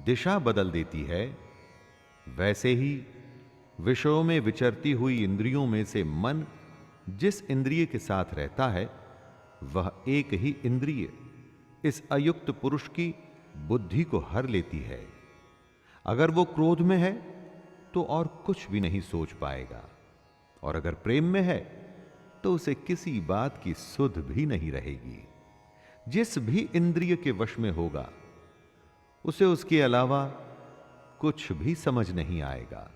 दिशा बदल देती है, वैसे ही विषयों में विचरती हुई इंद्रियों में से मन जिस इंद्रिय के साथ रहता है, वह एक ही इंद्रिय इस अयुक्त पुरुष की बुद्धि को हर लेती है। अगर वो क्रोध में है तो और कुछ भी नहीं सोच पाएगा, और अगर प्रेम में है तो उसे किसी बात की सुध भी नहीं रहेगी। जिस भी इंद्रिय के वश में होगा, उसे उसके अलावा कुछ भी समझ नहीं आएगा।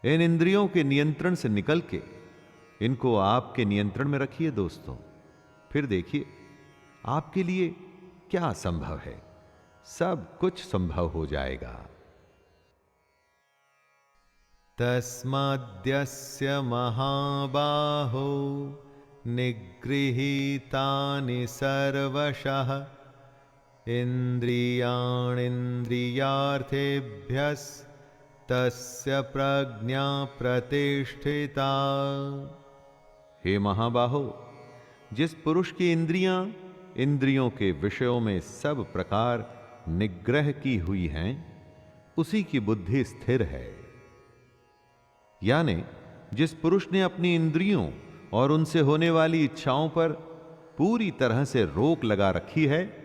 इन इंद्रियों के नियंत्रण से निकल के इनको आपके नियंत्रण में रखिए दोस्तों, फिर देखिए आपके लिए क्या संभव है। सब कुछ संभव हो जाएगा। तस्माद्यस्य महाबाहो निगृहीतानि सर्वशः इन्द्रियाणीन्द्रियार्थेभ्यस्तस्य प्रज्ञा प्रतिष्ठिता। हे महाबाहो, जिस पुरुष की इंद्रियां इंद्रियों के विषयों में सब प्रकार निग्रह की हुई हैं, उसी की बुद्धि स्थिर है। यानी जिस पुरुष ने अपनी इंद्रियों और उनसे होने वाली इच्छाओं पर पूरी तरह से रोक लगा रखी है,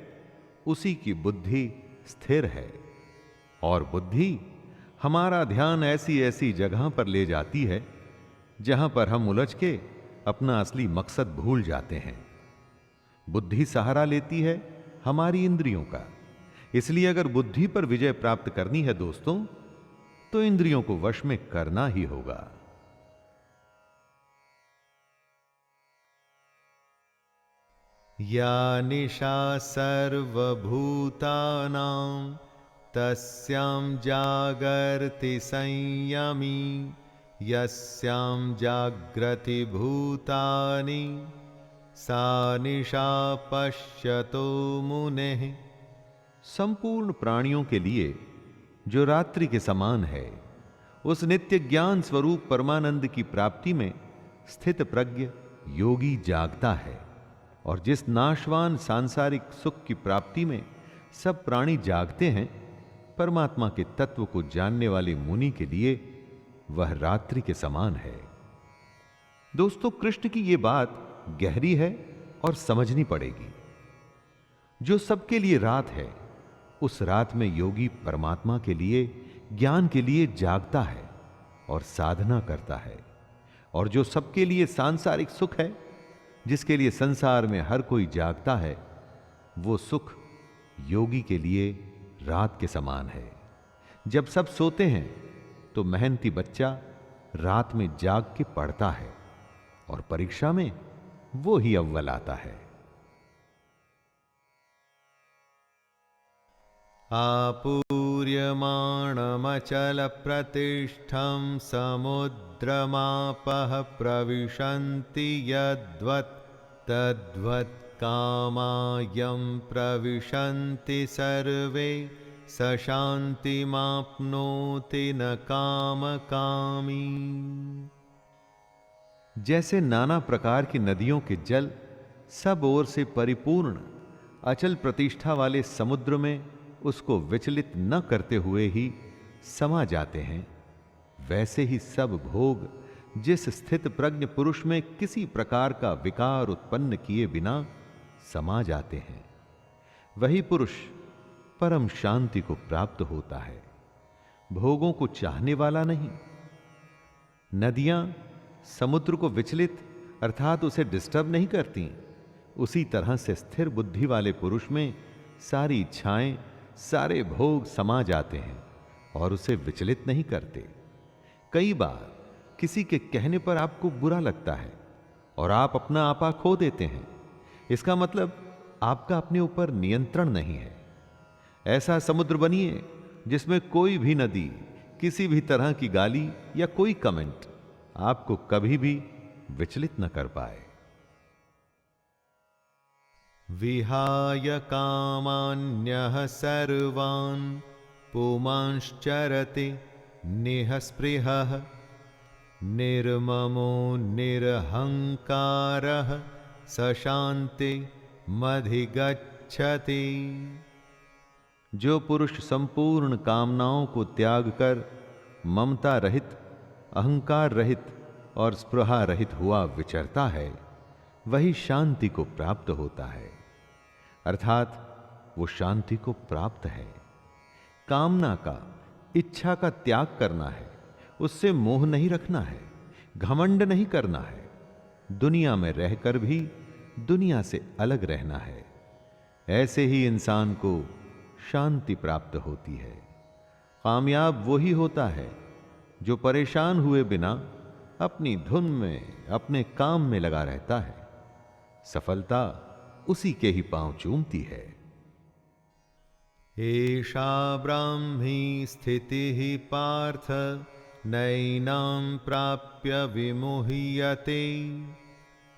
उसी की बुद्धि स्थिर है। और बुद्धि हमारा ध्यान ऐसी ऐसी जगह पर ले जाती है जहां पर हम उलझ के अपना असली मकसद भूल जाते हैं। बुद्धि सहारा लेती है हमारी इंद्रियों का। इसलिए अगर बुद्धि पर विजय प्राप्त करनी है दोस्तों, तो इंद्रियों को वश में करना ही होगा। या निशा सर्वभूतानां तस्यां जागर्ति संयमी यस्यां जाग्रति भूतानि सा निशा पश्यतो मुनेः। संपूर्ण प्राणियों के लिए जो रात्रि के समान है, उस नित्य ज्ञान स्वरूप परमानंद की प्राप्ति में स्थित प्रज्ञ योगी जागता है। और जिस नाशवान सांसारिक सुख की प्राप्ति में सब प्राणी जागते हैं, परमात्मा के तत्व को जानने वाले मुनि के लिए वह रात्रि के समान है। दोस्तों, कृष्ण की यह बात गहरी है और समझनी पड़ेगी। जो सबके लिए रात है, उस रात में योगी परमात्मा के लिए, ज्ञान के लिए जागता है और साधना करता है। और जो सबके लिए सांसारिक सुख है, जिसके लिए संसार में हर कोई जागता है, वो सुख योगी के लिए रात के समान है। जब सब सोते हैं तो मेहनती बच्चा रात में जाग के पढ़ता है और परीक्षा में वो ही अव्वल आता है। आपूर्यमाणमचल प्रतिष्ठं समुद्रमापः प्रविशन्ति यद्वत् तद्वत् कामायं प्रविशन्ति सर्वे स शान्तिमाप्नोति न कामकामी। जैसे नाना प्रकार की नदियों के जल सब ओर से परिपूर्ण अचल प्रतिष्ठा वाले समुद्र में उसको विचलित न करते हुए ही समा जाते हैं, वैसे ही सब भोग जिस स्थित प्रज्ञ पुरुष में किसी प्रकार का विकार उत्पन्न किए बिना समा जाते हैं, वही पुरुष परम शांति को प्राप्त होता है, भोगों को चाहने वाला नहीं। नदियां समुद्र को विचलित अर्थात उसे डिस्टर्ब नहीं करती, उसी तरह से स्थिर बुद्धि वाले पुरुष में सारी इच्छाएं, सारे भोग समा जाते हैं और उसे विचलित नहीं करते। कई बार किसी के कहने पर आपको बुरा लगता है और आप अपना आपा खो देते हैं। इसका मतलब आपका अपने ऊपर नियंत्रण नहीं है। ऐसा समुद्र बनिए जिसमें कोई भी नदी किसी भी तरह की गाली या कोई कमेंट आपको कभी भी विचलित न कर पाए। विहाय कामान्यः सर्वान् पुमांश्चरति निःस्पृहः निर्ममो निरहंकारः स शान्तिमधिगच्छति। जो पुरुष संपूर्ण कामनाओं को त्याग कर ममता रहित, अहंकार रहित और स्पृहा रहित हुआ विचरता है, वही शांति को प्राप्त होता है, अर्थात वो शांति को प्राप्त है। कामना का, इच्छा का त्याग करना है, उससे मोह नहीं रखना है, घमंड नहीं करना है, दुनिया में रहकर भी दुनिया से अलग रहना है। ऐसे ही इंसान को शांति प्राप्त होती है। कामयाब वही होता है जो परेशान हुए बिना अपनी धुन में, अपने काम में लगा रहता है। सफलता उसी के ही पांव चूमती है। एषा ब्राह्मी स्थितिः पार्थ नैनां प्राप्य विमुह्यते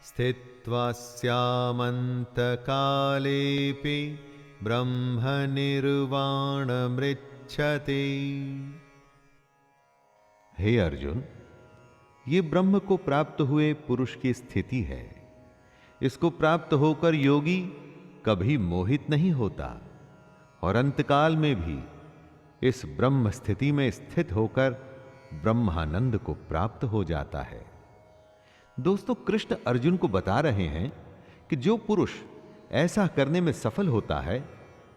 स्थित्वा स्यामन्तकालेऽपि ब्रह्मनिर्वाणमृच्छते। हे अर्जुन, ये ब्रह्म को प्राप्त हुए पुरुष की स्थिति है। इसको प्राप्त होकर योगी कभी मोहित नहीं होता और अंतकाल में भी इस ब्रह्म स्थिति में स्थित होकर ब्रह्मानंद को प्राप्त हो जाता है। दोस्तों, कृष्ण अर्जुन को बता रहे हैं कि जो पुरुष ऐसा करने में सफल होता है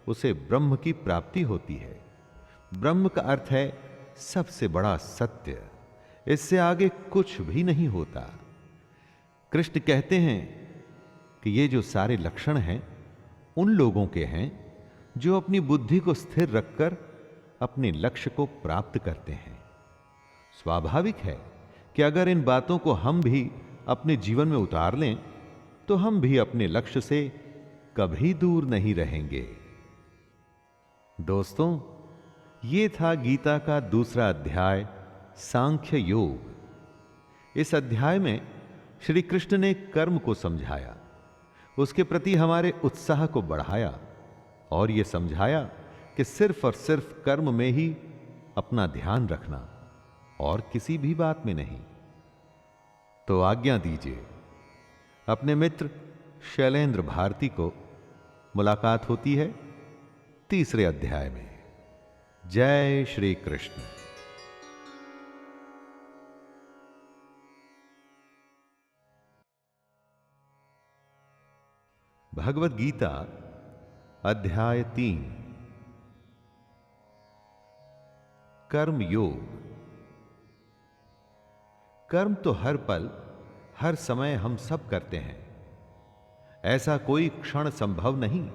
उसे ब्रह्म की प्राप्ति होती है। ब्रह्म का अर्थ है सबसे बड़ा सत्य, इससे आगे कुछ भी नहीं होता। कृष्ण कहते हैं कि ये जो सारे लक्षण हैं उन लोगों के हैं जो अपनी बुद्धि को स्थिर रखकर अपने लक्ष्य को प्राप्त करते हैं। स्वाभाविक है कि अगर इन बातों को हम भी अपने जीवन में उतार लें तो हम भी अपने लक्ष्य से कभी दूर नहीं रहेंगे। दोस्तों, ये था गीता का दूसरा अध्याय, सांख्य योग। इस अध्याय में श्री कृष्ण ने कर्म को समझाया, उसके प्रति हमारे उत्साह को बढ़ाया और यह समझाया कि सिर्फ और सिर्फ कर्म में ही अपना ध्यान रखना और किसी भी बात में नहीं। तो आज्ञा दीजिए, अपने मित्र शैलेंद्र भारती को मुलाकात होती है तीसरे अध्याय में। जय श्री कृष्ण। भगवत गीता अध्याय 3, कर्म योग। कर्म तो हर पल हर समय हम सब करते हैं। ऐसा कोई क्षण संभव नहीं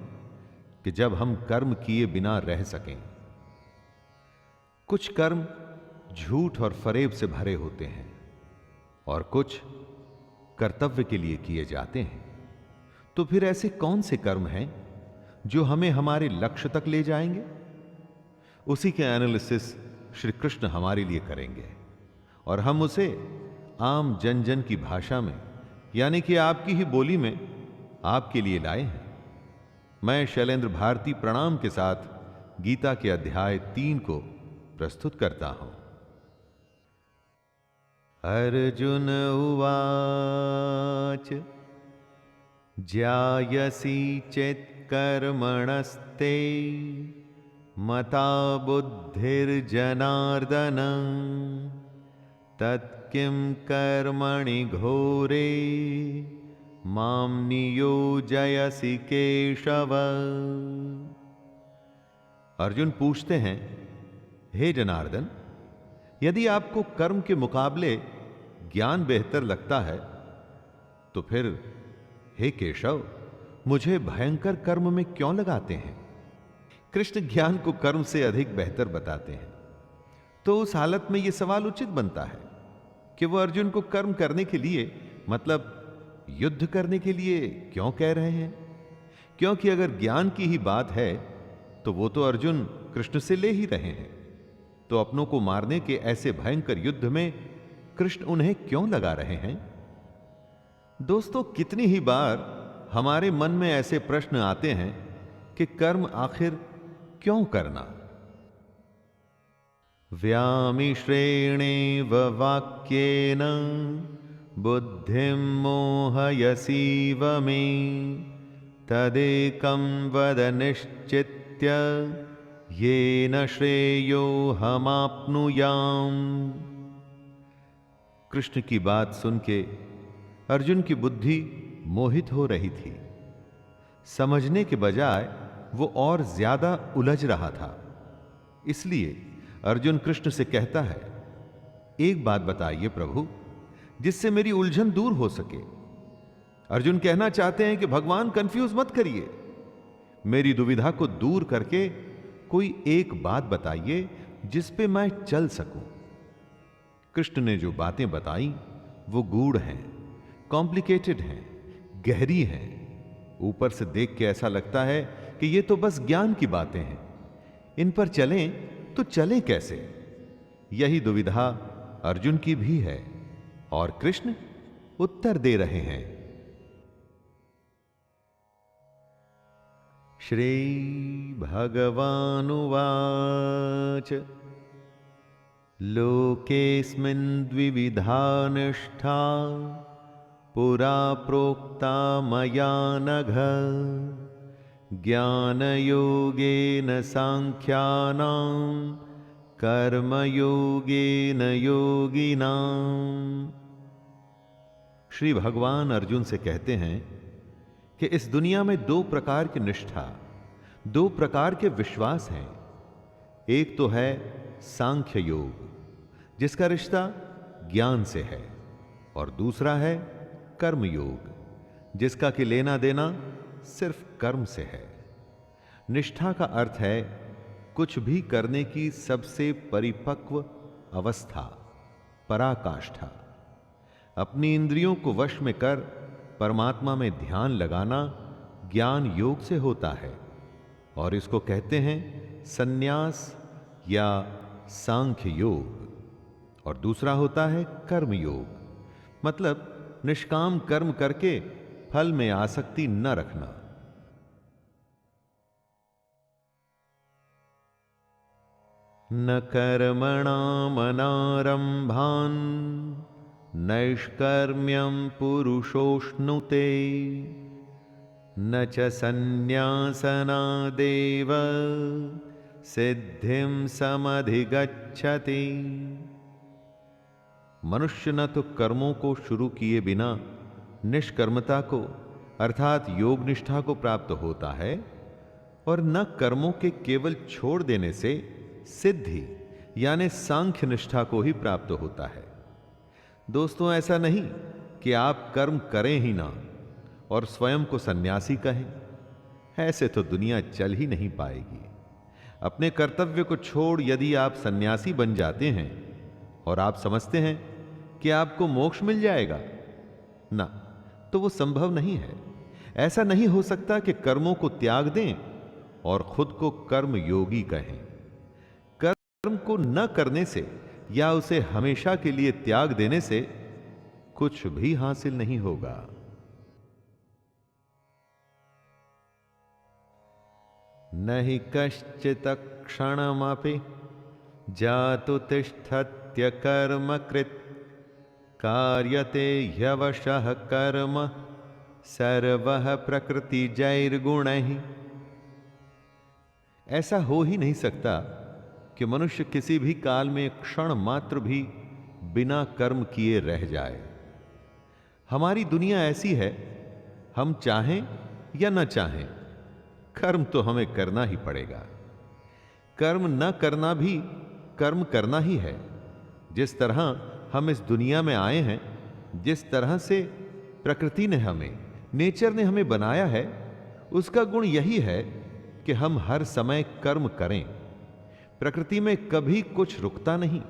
कि जब हम कर्म किए बिना रह सकें। कुछ कर्म झूठ और फरेब से भरे होते हैं और कुछ कर्तव्य के लिए किए जाते हैं। तो फिर ऐसे कौन से कर्म हैं जो हमें हमारे लक्ष्य तक ले जाएंगे? उसी के एनालिसिस श्री कृष्ण हमारे लिए करेंगे और हम उसे आम जन जन की भाषा में, यानी कि आपकी ही बोली में आपके लिए लाए हैं। मैं शैलेंद्र भारती प्रणाम के साथ गीता के अध्याय 3 को प्रस्तुत करता हूं। अर्जुन उवाच ज्यायसि चेत्कर्मणस्ते मता बुद्धिर्जनार्दन तत्किं कर्मणि घोरे मां नियोजयसि केशव। अर्जुन पूछते हैं, हे जनार्दन, यदि आपको कर्म के मुकाबले ज्ञान बेहतर लगता है तो फिर हे केशव, मुझे भयंकर कर्म में क्यों लगाते हैं? कृष्ण ज्ञान को कर्म से अधिक बेहतर बताते हैं। तो उस हालत में यह सवाल उचित बनता है कि वह अर्जुन को कर्म करने के लिए, मतलब युद्ध करने के लिए क्यों कह रहे हैं? क्योंकि अगर ज्ञान की ही बात है तो वो तो अर्जुन कृष्ण से ले ही रहे हैं। तो अपनों को मारने के ऐसे भयंकर युद्ध में कृष्ण उन्हें क्यों लगा रहे हैं? दोस्तों, कितनी ही बार हमारे मन में ऐसे प्रश्न आते हैं कि कर्म आखिर क्यों करना? व्यामिश्रेणेव वाक्येन बुद्धिं मोहयसीव मे तदेकं वद निश्चित्य येन श्रेयो हमाप्नुयाम। कृष्ण की बात सुन के अर्जुन की बुद्धि मोहित हो रही थी। समझने के बजाय वो और ज्यादा उलझ रहा था। इसलिए अर्जुन कृष्ण से कहता है, एक बात बताइए प्रभु, जिससे मेरी उलझन दूर हो सके। अर्जुन कहना चाहते हैं कि भगवान कंफ्यूज मत करिए, मेरी दुविधा को दूर करके कोई एक बात बताइए जिस पे मैं चल सकूं। कृष्ण ने जो बातें बताई वो गूढ़ हैं, कॉम्प्लिकेटेड हैं, गहरी हैं। ऊपर से देख के ऐसा लगता है कि ये तो बस ज्ञान की बातें हैं, इन पर चलें तो चलें कैसे। यही दुविधा अर्जुन की भी है और कृष्ण उत्तर दे रहे हैं। श्री भगवानुवाच लोकेऽस्मिन् द्विविधा निष्ठा पुरा प्रोक्ता मया नघ ज्ञानयोगेन सांख्यानां कर्मयोगेन योगिनाम्। श्री भगवान अर्जुन से कहते हैं कि इस दुनिया में दो प्रकार की निष्ठा, दो प्रकार के विश्वास हैं। एक तो है सांख्य योग, जिसका रिश्ता ज्ञान से है, और दूसरा है कर्म योग, जिसका कि लेना देना सिर्फ कर्म से है। निष्ठा का अर्थ है कुछ भी करने की सबसे परिपक्व अवस्था, पराकाष्ठा। अपनी इंद्रियों को वश में कर परमात्मा में ध्यान लगाना ज्ञान योग से होता है, और इसको कहते हैं संन्यास या सांख्य योग। और दूसरा होता है कर्म योग, मतलब निष्काम कर्म करके फल में आसक्ति न रखना। न कर्मणामनारम्भान् नैष्कर्म्यं पुरुषोऽश्नुते न च सन्न्यासनादेव सिद्धिं समधिगच्छति। मनुष्य न तो कर्मों को शुरू किए बिना निष्कर्मता को अर्थात योग निष्ठा को प्राप्त होता है, और न कर्मों के केवल छोड़ देने से सिद्धि यानी सांख्य निष्ठा को ही प्राप्त होता है। दोस्तों, ऐसा नहीं कि आप कर्म करें ही ना और स्वयं को सन्यासी कहें। ऐसे तो दुनिया चल ही नहीं पाएगी। अपने कर्तव्य को छोड़ यदि आप सन्यासी बन जाते हैं और आप समझते हैं कि आपको मोक्ष मिल जाएगा ना, तो वो संभव नहीं है। ऐसा नहीं हो सकता कि कर्मों को त्याग दें और खुद को कर्म योगी कहें। कर्म को न करने से या उसे हमेशा के लिए त्याग देने से कुछ भी हासिल नहीं होगा। नहि कश्चित् क्षणमपि जातु तिष्ठत्य कर्मकृत् कार्यते ह्यवशः कर्म सर्वः प्रकृतिजैर्गुणैः। ऐसा हो ही नहीं सकता कि मनुष्य किसी भी काल में क्षण मात्र भी बिना कर्म किए रह जाए। हमारी दुनिया ऐसी है, हम चाहें या न चाहें कर्म तो हमें करना ही पड़ेगा। कर्म न करना भी कर्म करना ही है। जिस तरह हम इस दुनिया में आए हैं, जिस तरह से प्रकृति ने हमें, नेचर ने हमें बनाया है, उसका गुण यही है कि हम हर समय कर्म करें। प्रकृति में कभी कुछ रुकता नहीं,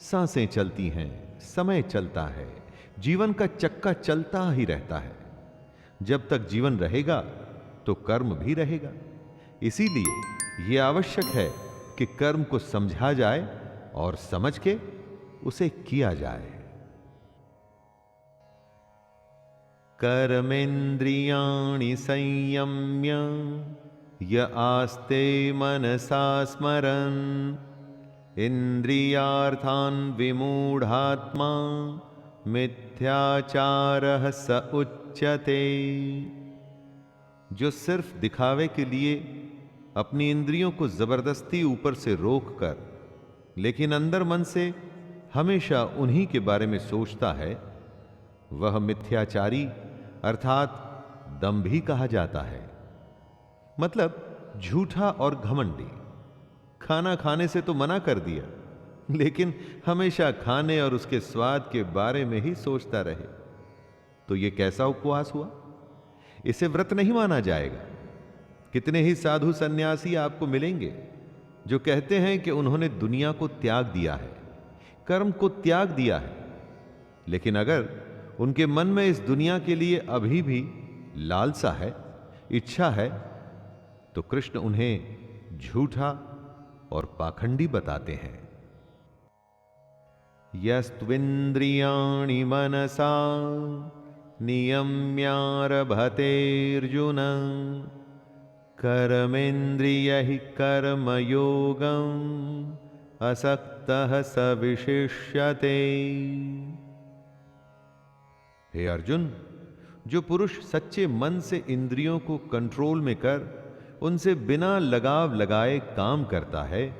सांसें चलती हैं, समय चलता है, जीवन का चक्का चलता ही रहता है। जब तक जीवन रहेगा तो कर्म भी रहेगा। इसीलिए यह आवश्यक है कि कर्म को समझा जाए और समझ के उसे किया जाए। कर्मेन्द्रियाणि संयम्य य आस्ते मनसा स्मरन् इन्द्रियार्थान् विमूढात्मा मिथ्याचारः स उच्यते। जो सिर्फ दिखावे के लिए अपनी इंद्रियों को जबरदस्ती ऊपर से रोक कर, लेकिन अंदर मन से हमेशा उन्हीं के बारे में सोचता है, वह मिथ्याचारी अर्थात दंभी कहा जाता है। मतलब झूठा और घमंडी। खाना खाने से तो मना कर दिया, लेकिन हमेशा खाने और उसके स्वाद के बारे में ही सोचता रहे, तो यह कैसा उपवास हुआ? इसे व्रत नहीं माना जाएगा। कितने ही साधु सन्यासी आपको मिलेंगे जो कहते हैं कि उन्होंने दुनिया को त्याग दिया है, कर्म को त्याग दिया है, लेकिन अगर उनके मन में इस दुनिया के लिए अभी भी लालसा है, इच्छा है, तो कृष्ण उन्हें झूठा और पाखंडी बताते हैं। यस्त्विन्द्रियाणि मनसा नियम्यारभतेऽर्जुन कर्मेन्द्रियैः कर्मयोगम् असक्तः स विशिष्यते। हे अर्जुन, जो पुरुष सच्चे मन से इंद्रियों को कंट्रोल में कर उनसे बिना लगाव लगाए काम करता है,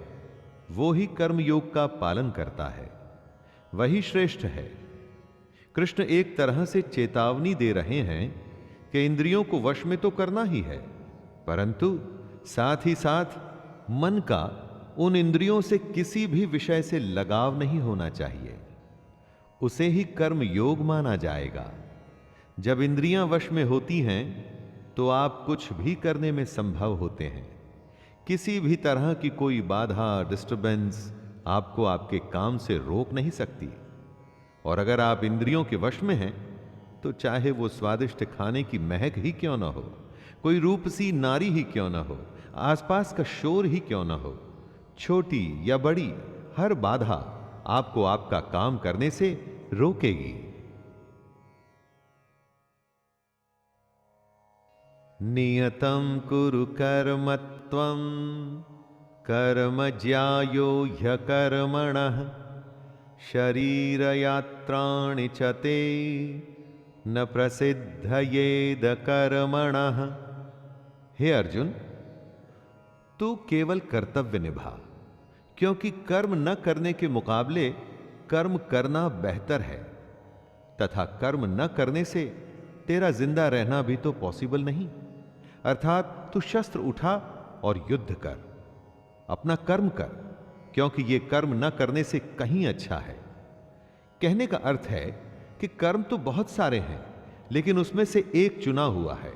वो ही कर्मयोग का पालन करता है, वही श्रेष्ठ है। कृष्ण एक तरह से चेतावनी दे रहे हैं कि इंद्रियों को वश में तो करना ही है, परंतु साथ ही साथ मन का उन इंद्रियों से किसी भी विषय से लगाव नहीं होना चाहिए। उसे ही कर्म योग माना जाएगा। जब इंद्रियां वश में होती हैं तो आप कुछ भी करने में संभव होते हैं। किसी भी तरह की कोई बाधा, डिस्टरबेंस आपको आपके काम से रोक नहीं सकती। और अगर आप इंद्रियों के वश में हैं तो चाहे वो स्वादिष्ट खाने की महक ही क्यों ना हो, कोई रूपसी नारी ही क्यों ना हो, आसपास का शोर ही क्यों ना हो, छोटी या बड़ी हर बाधा आपको आपका काम करने से रोकेगी। नियतं कुरु कर्म त्वं कर्म ज्यायो ह्यकर्मणः शरीरयात्राणि च ते न प्रसिद्धयेद कर्मणः। हे अर्जुन, तू केवल कर्तव्य निभा, क्योंकि कर्म न करने के मुकाबले कर्म करना बेहतर है, तथा कर्म न करने से तेरा जिंदा रहना भी तो पॉसिबल नहीं। अर्थात तू शस्त्र उठा और युद्ध कर, अपना कर्म कर, क्योंकि यह कर्म न करने से कहीं अच्छा है। कहने का अर्थ है कि कर्म तो बहुत सारे हैं, लेकिन उसमें से एक चुना हुआ है।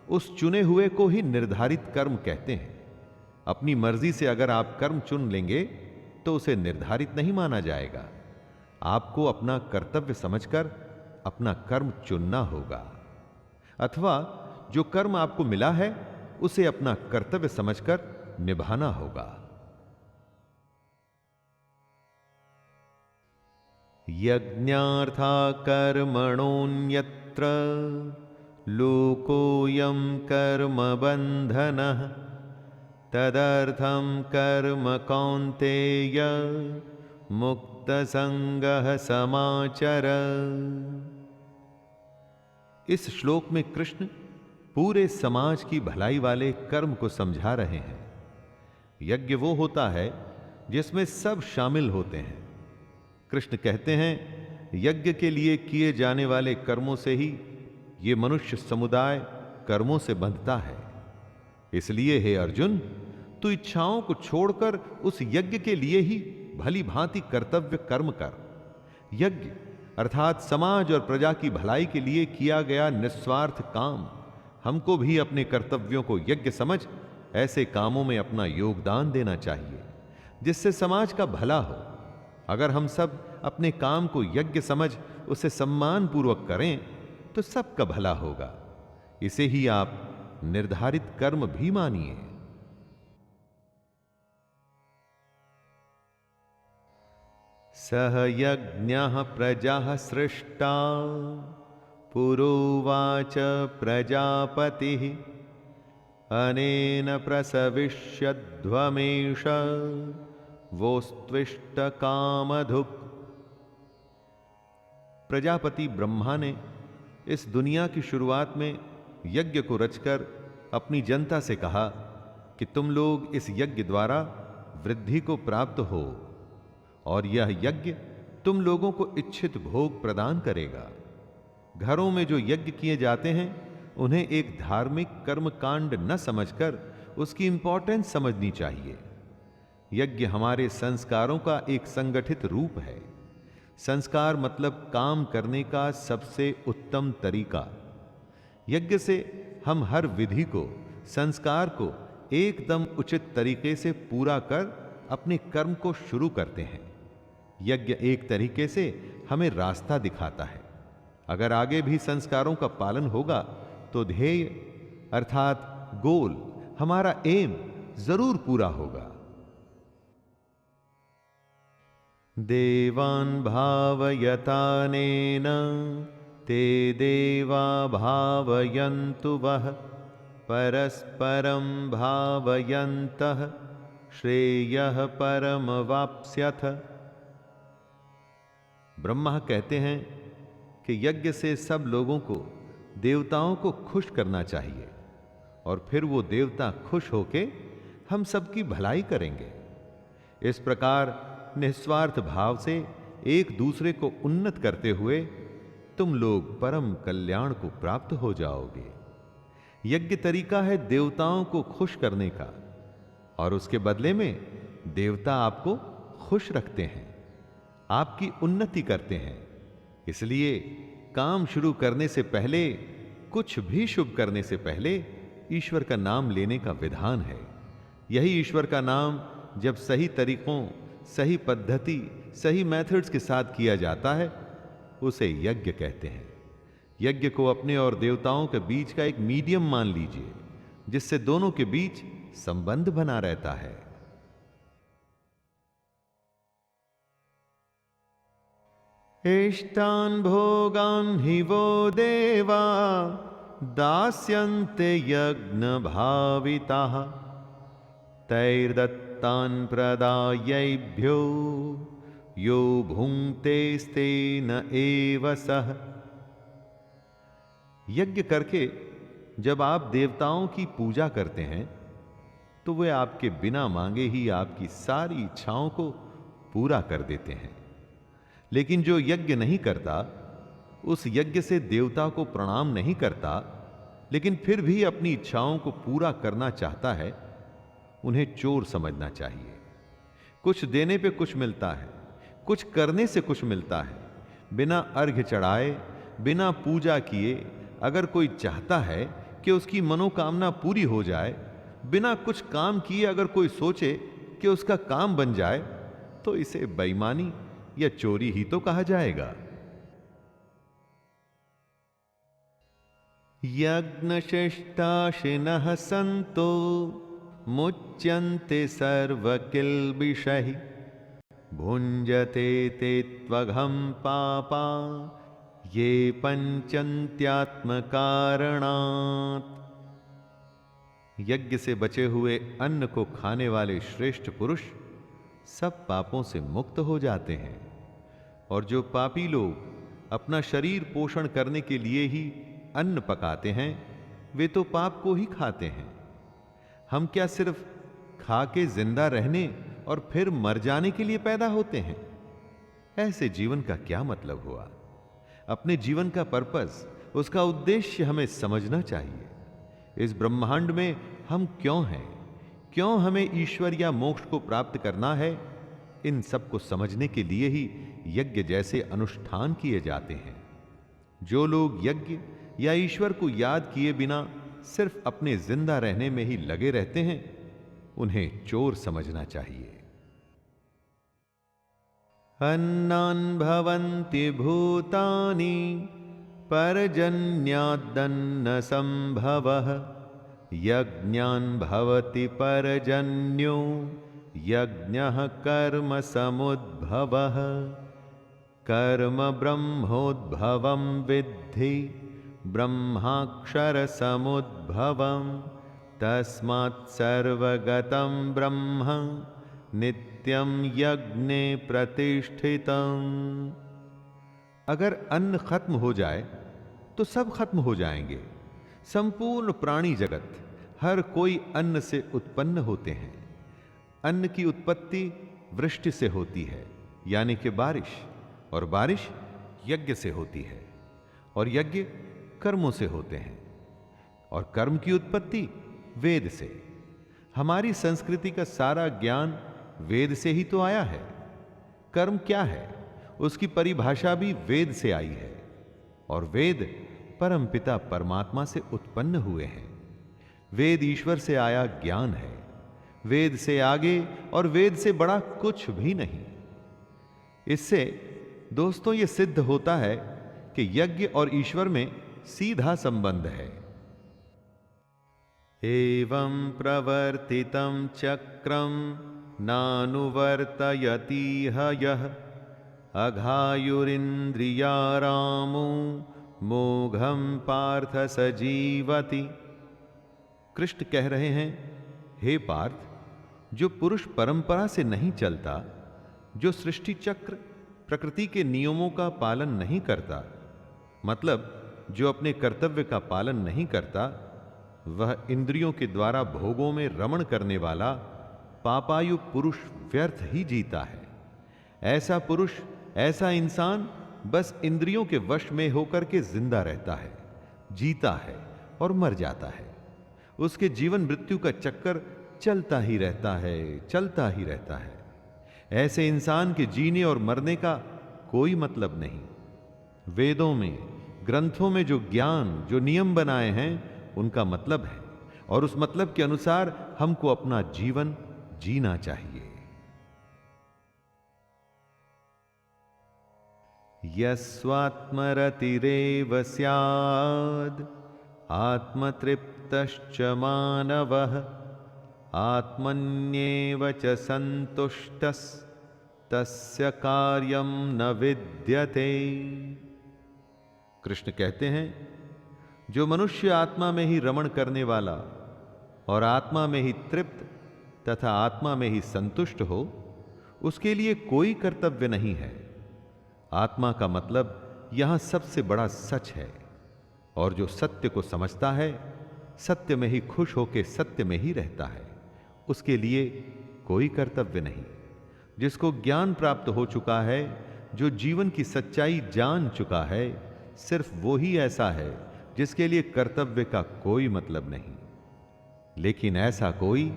उस चुने हुए को ही निर्धारित कर्म कहते हैं। अपनी मर्जी से अगर आप कर्म चुन लेंगे तो उसे निर्धारित नहीं माना जाएगा। आपको अपना कर्तव्य समझकर अपना कर्म चुनना होगा, अथवा जो कर्म आपको मिला है उसे अपना कर्तव्य समझकर निभाना होगा। यज्ञार्था कर्मणोऽन्यत्र लोकोऽयं कर्म बन्धनः तदर्थं कर्म कौन्तेय मुक्तसंगः समाचर। इस श्लोक में कृष्ण पूरे समाज की भलाई वाले कर्म को समझा रहे हैं। यज्ञ वो होता है जिसमें सब शामिल होते हैं। कृष्ण कहते हैं, यज्ञ के लिए किए जाने वाले कर्मों से ही ये मनुष्य समुदाय कर्मों से बंधता है। इसलिए हे अर्जुन, तू इच्छाओं को छोड़कर उस यज्ञ के लिए ही भली भांति कर्तव्य कर्म कर। यज्ञ अर्थात समाज और प्रजा की भलाई के लिए किया गया निस्वार्थ काम। हमको भी अपने कर्तव्यों को यज्ञ समझ ऐसे कामों में अपना योगदान देना चाहिए जिससे समाज का भला हो। अगर हम सब अपने काम को यज्ञ समझ उसे सम्मान पूर्वक करें तो सबका भला होगा। इसे ही आप निर्धारित कर्म भी मानिए। सह यज्ञः प्रजाः सृष्टा पुरोवाच प्रजापतिः अनेन प्रसविष्यध्वमेष वोस्त्विष्ट कामधुक्। प्रजापति ब्रह्मा ने इस दुनिया की शुरुआत में यज्ञ को रचकर अपनी जनता से कहा कि तुम लोग इस यज्ञ द्वारा वृद्धि को प्राप्त हो, और यह यज्ञ तुम लोगों को इच्छित भोग प्रदान करेगा। घरों में जो यज्ञ किए जाते हैं उन्हें एक धार्मिक कर्म कांड न समझकर उसकी इंपॉर्टेंस समझनी चाहिए। यज्ञ हमारे संस्कारों का एक संगठित रूप है। संस्कार मतलब काम करने का सबसे उत्तम तरीका। यज्ञ से हम हर विधि को, संस्कार को एकदम उचित तरीके से पूरा कर अपने कर्म को शुरू करते हैं। यज्ञ एक तरीके से हमें रास्ता दिखाता है। अगर आगे भी संस्कारों का पालन होगा तो ध्येय अर्थात गोल, हमारा एम जरूर पूरा होगा। देवान् भावयतानेन ते देवा भावयन्तु वः परस्परं भावयन्तः श्रेयः परमवाप्स्यथ। ब्रह्मा कहते हैं कि यज्ञ से सब लोगों को, देवताओं को खुश करना चाहिए, और फिर वो देवता खुश होके हम सबकी भलाई करेंगे। इस प्रकार निस्वार्थ भाव से एक दूसरे को उन्नत करते हुए तुम लोग परम कल्याण को प्राप्त हो जाओगे। यज्ञ तरीका है देवताओं को खुश करने का, और उसके बदले में देवता आपको खुश रखते हैं, आपकी उन्नति करते हैं। इसलिए काम शुरू करने से पहले, कुछ भी शुभ करने से पहले ईश्वर का नाम लेने का विधान है। यही ईश्वर का नाम जब सही तरीकों, सही पद्धति, सही मेथड्स के साथ किया जाता है उसे यज्ञ कहते हैं। यज्ञ को अपने और देवताओं के बीच का एक मीडियम मान लीजिए, जिससे दोनों के बीच संबंध बना रहता है। इष्टान् भोगान् हि वो देवा दास्यन्ते यज्ञभाविताः तैर्दत्तान् प्रदायैभ्यो यो भुङ्क्तेस्तेन एव सः। यज्ञ करके जब आप देवताओं की पूजा करते हैं तो वे आपके बिना मांगे ही आपकी सारी इच्छाओं को पूरा कर देते हैं। लेकिन जो यज्ञ नहीं करता, उस यज्ञ से देवता को प्रणाम नहीं करता, लेकिन फिर भी अपनी इच्छाओं को पूरा करना चाहता है, उन्हें चोर समझना चाहिए। कुछ देने पे कुछ मिलता है, कुछ करने से कुछ मिलता है। बिना अर्घ्य चढ़ाए, बिना पूजा किए अगर कोई चाहता है कि उसकी मनोकामना पूरी हो जाए, बिना कुछ काम किए अगर कोई सोचे कि उसका काम बन जाए, तो इसे बेईमानी या चोरी ही तो कहा जाएगा। यज्ञशिष्टाशिनः सन्तो मुच्यन्ते सर्वकिल्बिषैः भुञ्जते ते त्वघं पापा ये पंचन्त्यात्मकारणात्। यज्ञ से बचे हुए अन्न को खाने वाले श्रेष्ठ पुरुष सब पापों से मुक्त हो जाते हैं, और जो पापी लोग अपना शरीर पोषण करने के लिए ही अन्न पकाते हैं, वे तो पाप को ही खाते हैं। हम क्या सिर्फ खा के जिंदा रहने और फिर मर जाने के लिए पैदा होते हैं? ऐसे जीवन का क्या मतलब हुआ? अपने जीवन का पर्पस, उसका उद्देश्य हमें समझना चाहिए। इस ब्रह्मांड में हम क्यों हैं, क्यों हमें ईश्वर या मोक्ष को प्राप्त करना है, इन सब को समझने के लिए ही यज्ञ जैसे अनुष्ठान किए जाते हैं। जो लोग यज्ञ या ईश्वर को याद किए बिना सिर्फ अपने जिंदा रहने में ही लगे रहते हैं, उन्हें चोर समझना चाहिए। अन्नान् भवन्ति भूतानि पर्जन्यादन्न संभवः यज्ञान् भवति पर्जन्यो यज्ञः कर्म समुद्भवः कर्म ब्रह्मोद्भवं विद्धि ब्रह्माक्षर समुद्भवं तस्मात् सर्वगतं ब्रह्म नित्यं यज्ञे प्रतिष्ठितम्। अगर अन्न खत्म हो जाए तो सब खत्म हो जाएंगे। संपूर्ण प्राणी जगत, हर कोई अन्न से उत्पन्न होते हैं। अन्न की उत्पत्ति वृष्टि से होती है, यानी कि बारिश, और बारिश यज्ञ से होती है, और यज्ञ कर्मों से होते हैं, और कर्म की उत्पत्ति वेद से। हमारी संस्कृति का सारा ज्ञान वेद से ही तो आया है। कर्म क्या है, उसकी परिभाषा भी वेद से आई है, और वेद परमपिता परमात्मा से उत्पन्न हुए हैं। वेद ईश्वर से आया ज्ञान है। वेद से आगे और वेद से बड़ा कुछ भी नहीं। इससे दोस्तों ये सिद्ध होता है कि यज्ञ और ईश्वर में सीधा संबंध है। एवं प्रवर्तितं चक्रम नानुवर्तयति यः अघायुरिन्द्रियारामो मोघम पार्थ सजीवति। कृष्ण कह रहे हैं, हे पार्थ, जो पुरुष परंपरा से नहीं चलता, जो सृष्टि चक्र प्रकृति के नियमों का पालन नहीं करता, मतलब जो अपने कर्तव्य का पालन नहीं करता, वह इंद्रियों के द्वारा भोगों में रमण करने वाला पापायु पुरुष व्यर्थ ही जीता है। ऐसा पुरुष, ऐसा इंसान बस इंद्रियों के वश में होकर के जिंदा रहता है, जीता है और मर जाता है। उसके जीवन मृत्यु का चक्कर चलता ही रहता है, चलता ही रहता है। ऐसे इंसान के जीने और मरने का कोई मतलब नहीं। वेदों में, ग्रंथों में जो ज्ञान, जो नियम बनाए हैं, उनका मतलब है, और उस मतलब के अनुसार हमको अपना जीवन जीना चाहिए। यस्वात्मरतिरेव स्याद् आत्मतृप्तश्च मानवः आत्मन्येव च संतुष्टस्तस्य कार्यं न विद्यते। कृष्ण कहते हैं, जो मनुष्य आत्मा में ही रमण करने वाला और आत्मा में ही तृप्त तथा आत्मा में ही संतुष्ट हो, उसके लिए कोई कर्तव्य नहीं है। आत्मा का मतलब यहां सबसे बड़ा सच है, और जो सत्य को समझता है, सत्य में ही खुश होकर सत्य में ही रहता है, उसके लिए कोई कर्तव्य नहीं। जिसको ज्ञान प्राप्त हो चुका है, जो जीवन की सच्चाई जान चुका है, सिर्फ वो ही ऐसा है जिसके लिए कर्तव्य का कोई मतलब नहीं। लेकिन ऐसा कोई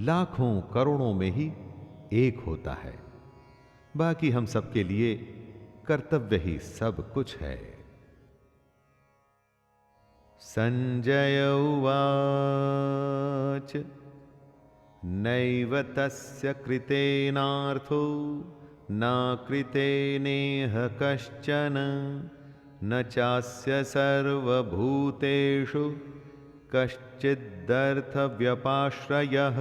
लाखों करोड़ों में ही एक होता है। बाकी हम सबके लिए कर्तव्य ही सब कुछ है। संजय उवाच नैव तस्य कृतेनार्थो न कृतेनेह कश्चन न चास्य सर्वभूतेषु कश्चिदर्थ व्यपाश्रयः।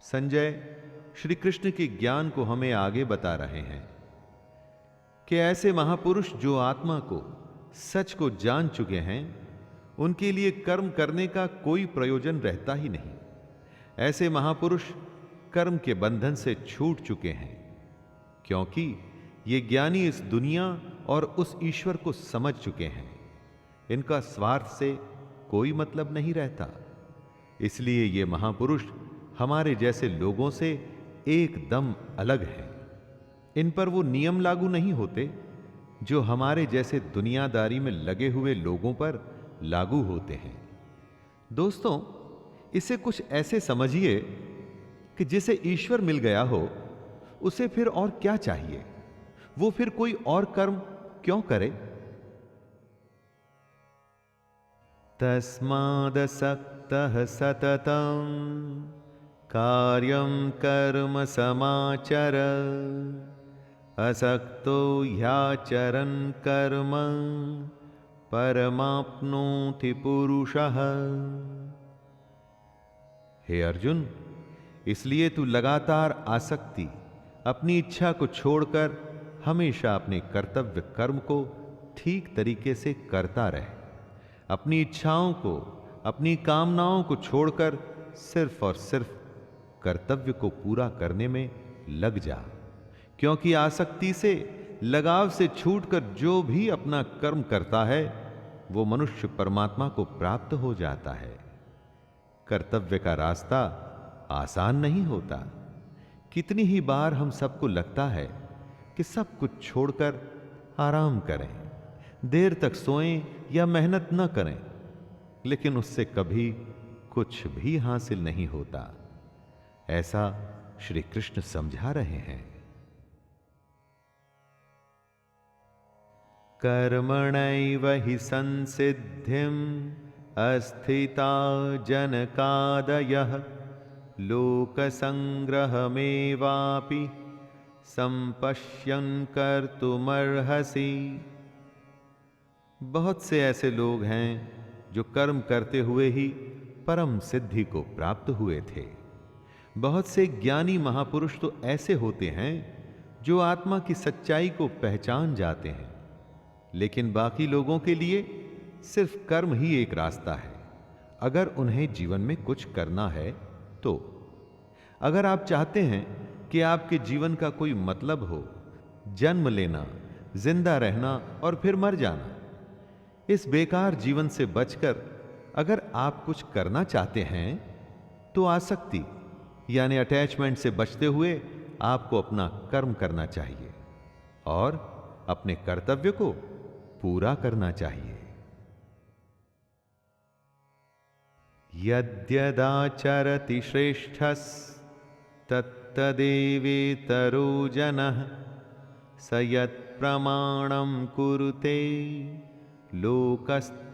संजय श्री कृष्ण के ज्ञान को हमें आगे बता रहे हैं कि ऐसे महापुरुष जो आत्मा को, सच को जान चुके हैं, उनके लिए कर्म करने का कोई प्रयोजन रहता ही नहीं। ऐसे महापुरुष कर्म के बंधन से छूट चुके हैं, क्योंकि ये ज्ञानी इस दुनिया और उस ईश्वर को समझ चुके हैं। इनका स्वार्थ से कोई मतलब नहीं रहता। इसलिए ये महापुरुष हमारे जैसे लोगों से एकदम अलग हैं। इन पर वो नियम लागू नहीं होते जो हमारे जैसे दुनियादारी में लगे हुए लोगों पर लागू होते हैं। दोस्तों, इसे कुछ ऐसे समझिए कि जिसे ईश्वर मिल गया हो, उसे फिर और क्या चाहिए? वो फिर कोई और कर्म क्यों करे? तस्मादसक्तः सततं कार्यं कर्म समाचर असक्तो ह्याचरन् कर्म परमाप्नोति पुरुषः। हे अर्जुन, इसलिए तू लगातार आसक्ति, अपनी इच्छा को छोड़कर हमेशा अपने कर्तव्य कर्म को ठीक तरीके से करता रहे। अपनी इच्छाओं को, अपनी कामनाओं को छोड़कर सिर्फ और सिर्फ कर्तव्य को पूरा करने में लग जा। क्योंकि आसक्ति से, लगाव से छूटकर जो भी अपना कर्म करता है, वो मनुष्य परमात्मा को प्राप्त हो जाता है। कर्तव्य का रास्ता आसान नहीं होता। कितनी ही बार हम सबको लगता है कि सब कुछ छोड़कर आराम करें, देर तक सोएं या मेहनत न करें, लेकिन उससे कभी कुछ भी हासिल नहीं होता। ऐसा श्री कृष्ण समझा रहे हैं। कर्मणैव हि संसिद्धिम् अस्थिता जनकादयः लोकसंग्रहमेवापि संपश्यन् कर्तुमर्हसि। बहुत से ऐसे लोग हैं जो कर्म करते हुए ही परम सिद्धि को प्राप्त हुए थे। बहुत से ज्ञानी महापुरुष तो ऐसे होते हैं जो आत्मा की सच्चाई को पहचान जाते हैं, लेकिन बाकी लोगों के लिए सिर्फ कर्म ही एक रास्ता है अगर उन्हें जीवन में कुछ करना है तो। अगर आप चाहते हैं कि आपके जीवन का कोई मतलब हो, जन्म लेना, जिंदा रहना और फिर मर जाना, इस बेकार जीवन से बचकर अगर आप कुछ करना चाहते हैं तो आसक्ति यानी अटैचमेंट से बचते हुए आपको अपना कर्म करना चाहिए और अपने कर्तव्य को पूरा करना चाहिए। यद्यदाचरति श्रेष्ठस्तत्तदेवेतरो जनः स यत्प्रमाणं कुरुते लोकस्तदनुवर्तते।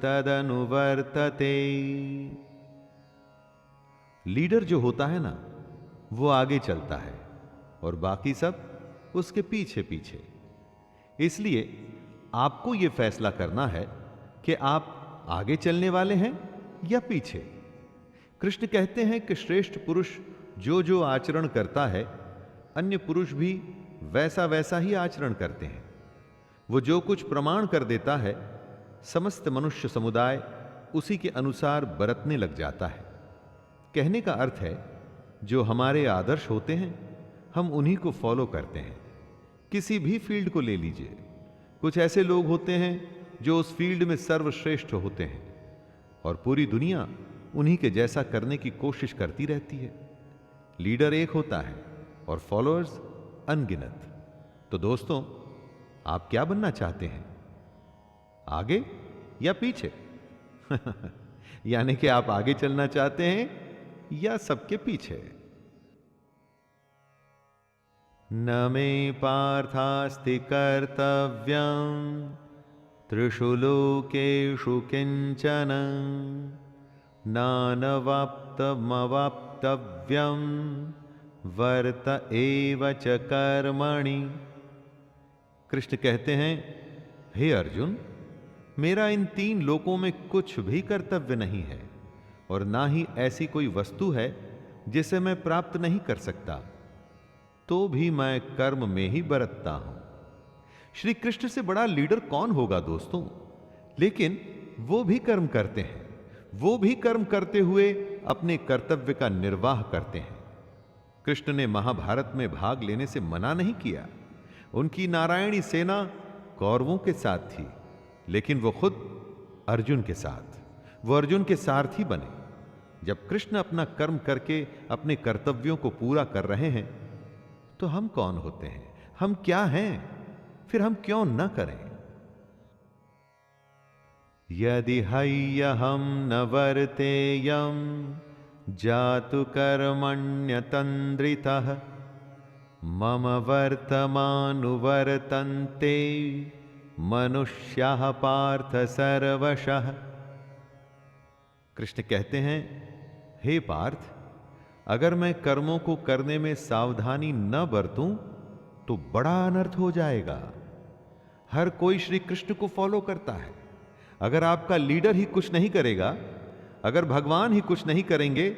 लीडर जो होता है ना, वो आगे चलता है और बाकी सब उसके पीछे पीछे। इसलिए आपको यह फैसला करना है कि आप आगे चलने वाले हैं या पीछे। कृष्ण कहते हैं कि श्रेष्ठ पुरुष जो जो आचरण करता है, अन्य पुरुष भी वैसा वैसा ही आचरण करते हैं। वो जो कुछ प्रमाण कर देता है, समस्त मनुष्य समुदाय उसी के अनुसार बरतने लग जाता है। कहने का अर्थ है, जो हमारे आदर्श होते हैं हम उन्हीं को फॉलो करते हैं। किसी भी फील्ड को ले लीजिए, कुछ ऐसे लोग होते हैं जो उस फील्ड में सर्वश्रेष्ठ होते हैं और पूरी दुनिया उन्हीं के जैसा करने की कोशिश करती रहती है। लीडर एक होता है और फॉलोअर्स अनगिनत। तो दोस्तों, आप क्या बनना चाहते हैं, आगे या पीछे? यानी कि आप आगे चलना चाहते हैं या सबके पीछे? न मे पार्थास्ति कर्तव्यं त्रिषु लोकेषु किंचन नानवाप्तमवाप्तव्यं वर्त एव च कर्मणि। कृष्ण कहते हैं, हे अर्जुन, मेरा इन 3 लोकों में कुछ भी कर्तव्य नहीं है और ना ही ऐसी कोई वस्तु है जिसे मैं प्राप्त नहीं कर सकता, तो भी मैं कर्म में ही बरतता हूं। श्री कृष्ण से बड़ा लीडर कौन होगा दोस्तों? लेकिन वो भी कर्म करते हैं, वो भी कर्म करते हुए अपने कर्तव्य का निर्वाह करते हैं। कृष्ण ने महाभारत में भाग लेने से मना नहीं किया। उनकी नारायणी सेना कौरवों के साथ थी, लेकिन वो खुद अर्जुन के साथ, वो अर्जुन के सारथी बने। जब कृष्ण अपना कर्म करके अपने कर्तव्यों को पूरा कर रहे हैं, तो हम कौन होते हैं, हम क्या हैं, फिर हम क्यों न करें? यदि हय्यहं न वर्तेयं जातु कर्मण्यतन्द्रितः मम वर्तमानुवर्तन्ते मनुष्याः पार्थ सर्वशः। कृष्ण कहते हैं, हे पार्थ, अगर मैं कर्मों को करने में सावधानी न बरतूं तो बड़ा अनर्थ हो जाएगा। हर कोई श्री कृष्ण को फॉलो करता है। अगर आपका लीडर ही कुछ नहीं करेगा, अगर भगवान ही कुछ नहीं करेंगे,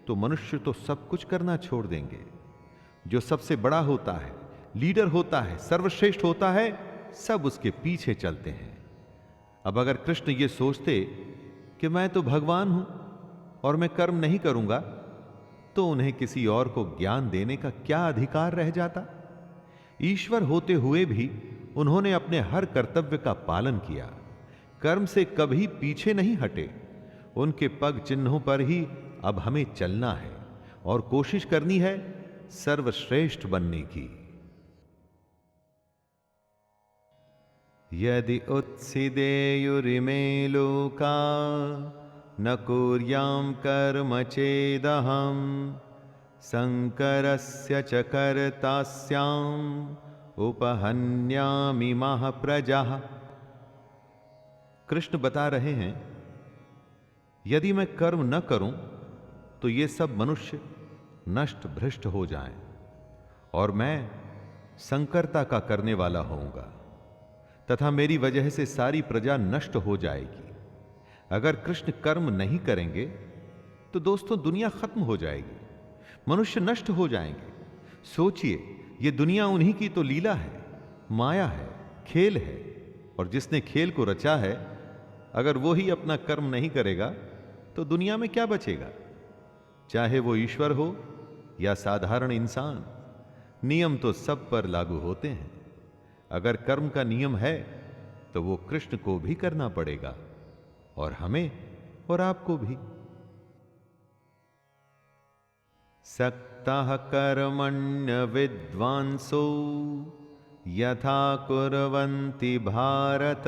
तो मनुष्य तो सब कुछ करना छोड़ देंगे। जो सबसे बड़ा होता है, लीडर होता है, सर्वश्रेष्ठ होता है, सब उसके पीछे चलते हैं। अब अगर कृष्ण ये सोचते कि मैं तो भगवान हूं और मैं कर्म नहीं करूंगा, तो उन्हें किसी और को ज्ञान देने का क्या अधिकार रह जाता? ईश्वर होते हुए भी उन्होंने अपने हर कर्तव्य का पालन किया। कर्म से कभी पीछे नहीं हटे। उनके पग चिन्हों पर ही अब हमें चलना है और कोशिश करनी है सर्वश्रेष्ठ बनने की। यदि उत्सिदेयुरिमे लोका न कुर्यां कर्म चेदहम संकरस्य च कर्तास्याम् उपहन्यामि महाप्रजाः। कृष्ण बता रहे हैं, यदि मैं कर्म न करूं तो ये सब मनुष्य नष्ट भ्रष्ट हो जाएं और मैं संकरता का करने वाला होऊंगा तथा मेरी वजह से सारी प्रजा नष्ट हो जाएगी। अगर कृष्ण कर्म नहीं करेंगे तो दोस्तों दुनिया खत्म हो जाएगी, मनुष्य नष्ट हो जाएंगे। सोचिए, ये दुनिया उन्हीं की तो लीला है, माया है, खेल है, और जिसने खेल को रचा है अगर वो ही अपना कर्म नहीं करेगा तो दुनिया में क्या बचेगा? चाहे वो ईश्वर हो या साधारण इंसान, नियम तो सब पर लागू होते हैं। अगर कर्म का नियम है तो वो कृष्ण को भी करना पड़ेगा और हमें और आपको भी। सक्तः कर्मण्य विद्वांसो यथा कुर्वन्ति भारत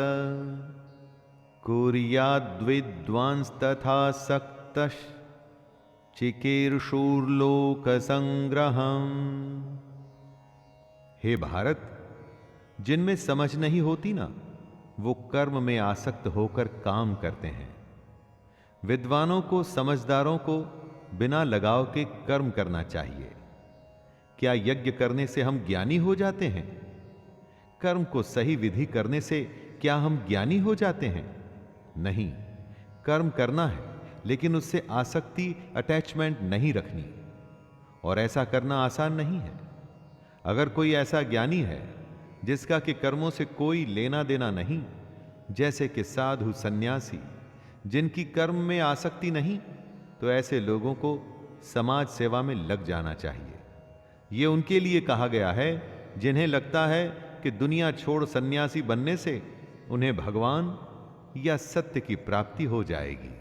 कुर्याद्विद्वांस तथा सक्तः चिकीर्षुर्लोक संग्रहम्। हे भारत, जिनमें समझ नहीं होती ना, वो कर्म में आसक्त होकर काम करते हैं। विद्वानों को, समझदारों को बिना लगाव के कर्म करना चाहिए। क्या यज्ञ करने से हम ज्ञानी हो जाते हैं? कर्म को सही विधि करने से क्या हम ज्ञानी हो जाते हैं? नहीं, कर्म करना है लेकिन उससे आसक्ति, अटैचमेंट नहीं रखनी, और ऐसा करना आसान नहीं है। अगर कोई ऐसा ज्ञानी है जिसका कि कर्मों से कोई लेना देना नहीं, जैसे कि साधु, सन्यासी, जिनकी कर्म में आसक्ति नहीं, तो ऐसे लोगों को समाज सेवा में लग जाना चाहिए। ये उनके लिए कहा गया है जिन्हें लगता है कि दुनिया छोड़ सन्यासी बनने से उन्हें भगवान या सत्य की प्राप्ति हो जाएगी।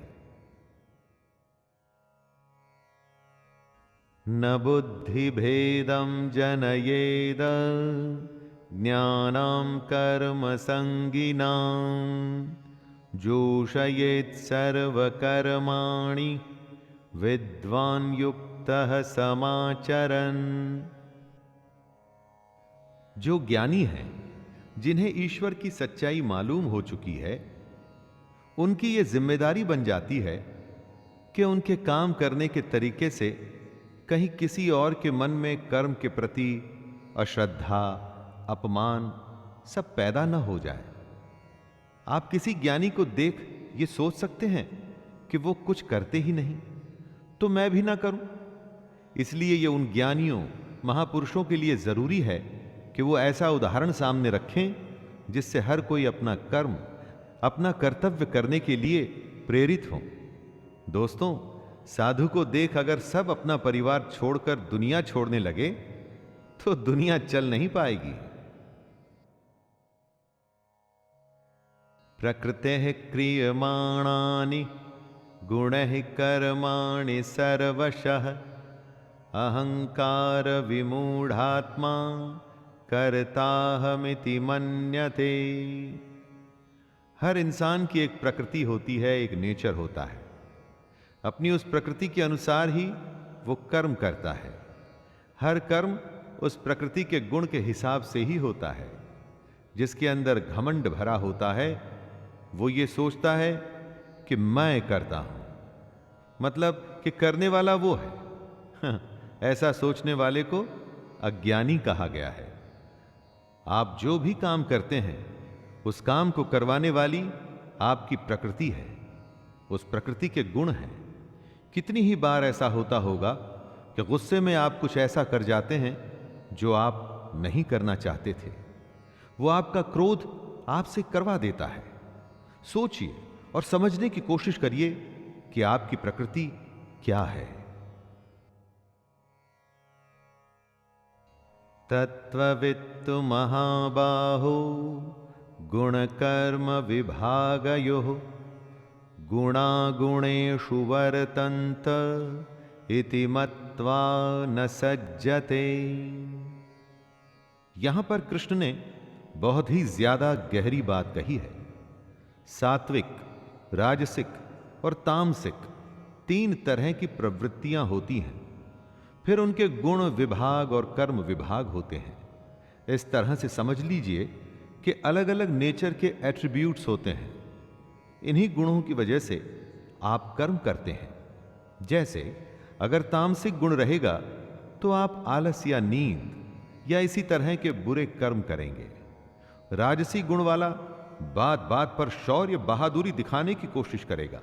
न बुद्धि भेदम जनयेद ज्ञानां कर्म संगिनां जोषयेत् सर्वकर्माणि विद्वान् युक्तः समाचरन्। जो ज्ञानी हैं, जिन्हें ईश्वर की सच्चाई मालूम हो चुकी है, उनकी यह जिम्मेदारी बन जाती है कि उनके काम करने के तरीके से कहीं किसी और के मन में कर्म के प्रति अश्रद्धा, अपमान सब पैदा न हो जाए। आप किसी ज्ञानी को देख ये सोच सकते हैं कि वो कुछ करते ही नहीं, तो मैं भी ना करूं। इसलिए ये उन ज्ञानियों, महापुरुषों के लिए जरूरी है कि वो ऐसा उदाहरण सामने रखें जिससे हर कोई अपना कर्म, अपना कर्तव्य करने के लिए प्रेरित हो। दोस्तों, साधु को देख अगर सब अपना परिवार छोड़कर दुनिया छोड़ने लगे तो दुनिया चल नहीं पाएगी। प्रकृतेः क्रियमाणानि गुणैः कर्माणि सर्वशः अहंकार विमूढ़ात्मा कर्ताहमिति मन्यते। हर इंसान की एक प्रकृति होती है, एक नेचर होता है। अपनी उस प्रकृति के अनुसार ही वो कर्म करता है। हर कर्म उस प्रकृति के गुण के हिसाब से ही होता है। जिसके अंदर घमंड भरा होता है वो ये सोचता है कि मैं करता हूं, मतलब कि करने वाला वो है। ऐसा सोचने वाले को अज्ञानी कहा गया है। आप जो भी काम करते हैं उस काम को करवाने वाली आपकी प्रकृति है, उस प्रकृति के गुण हैं। कितनी ही बार ऐसा होता होगा कि गुस्से में आप कुछ ऐसा कर जाते हैं जो आप नहीं करना चाहते थे। वो आपका क्रोध आपसे करवा देता है। सोचिए और समझने की कोशिश करिए कि आपकी प्रकृति क्या है। तत्त्ववित्तु महाबाहो गुणकर्म विभागयोः गुणागुणेषु वर्तन्त इति मत्वा न सज्जते। यहां पर कृष्ण ने बहुत ही ज्यादा गहरी बात कही है। सात्विक, राजसिक और तामसिक 3 तरह की प्रवृत्तियां होती हैं। फिर उनके गुण विभाग और कर्म विभाग होते हैं। इस तरह से समझ लीजिए कि अलग अलग नेचर के एट्रीब्यूट्स होते हैं। इन्हीं गुणों की वजह से आप कर्म करते हैं। जैसे अगर तामसिक गुण रहेगा तो आप आलस या नींद या इसी तरह के बुरे कर्म करेंगे। राजसी गुण वाला बात बात पर शौर्य बहादुरी दिखाने की कोशिश करेगा।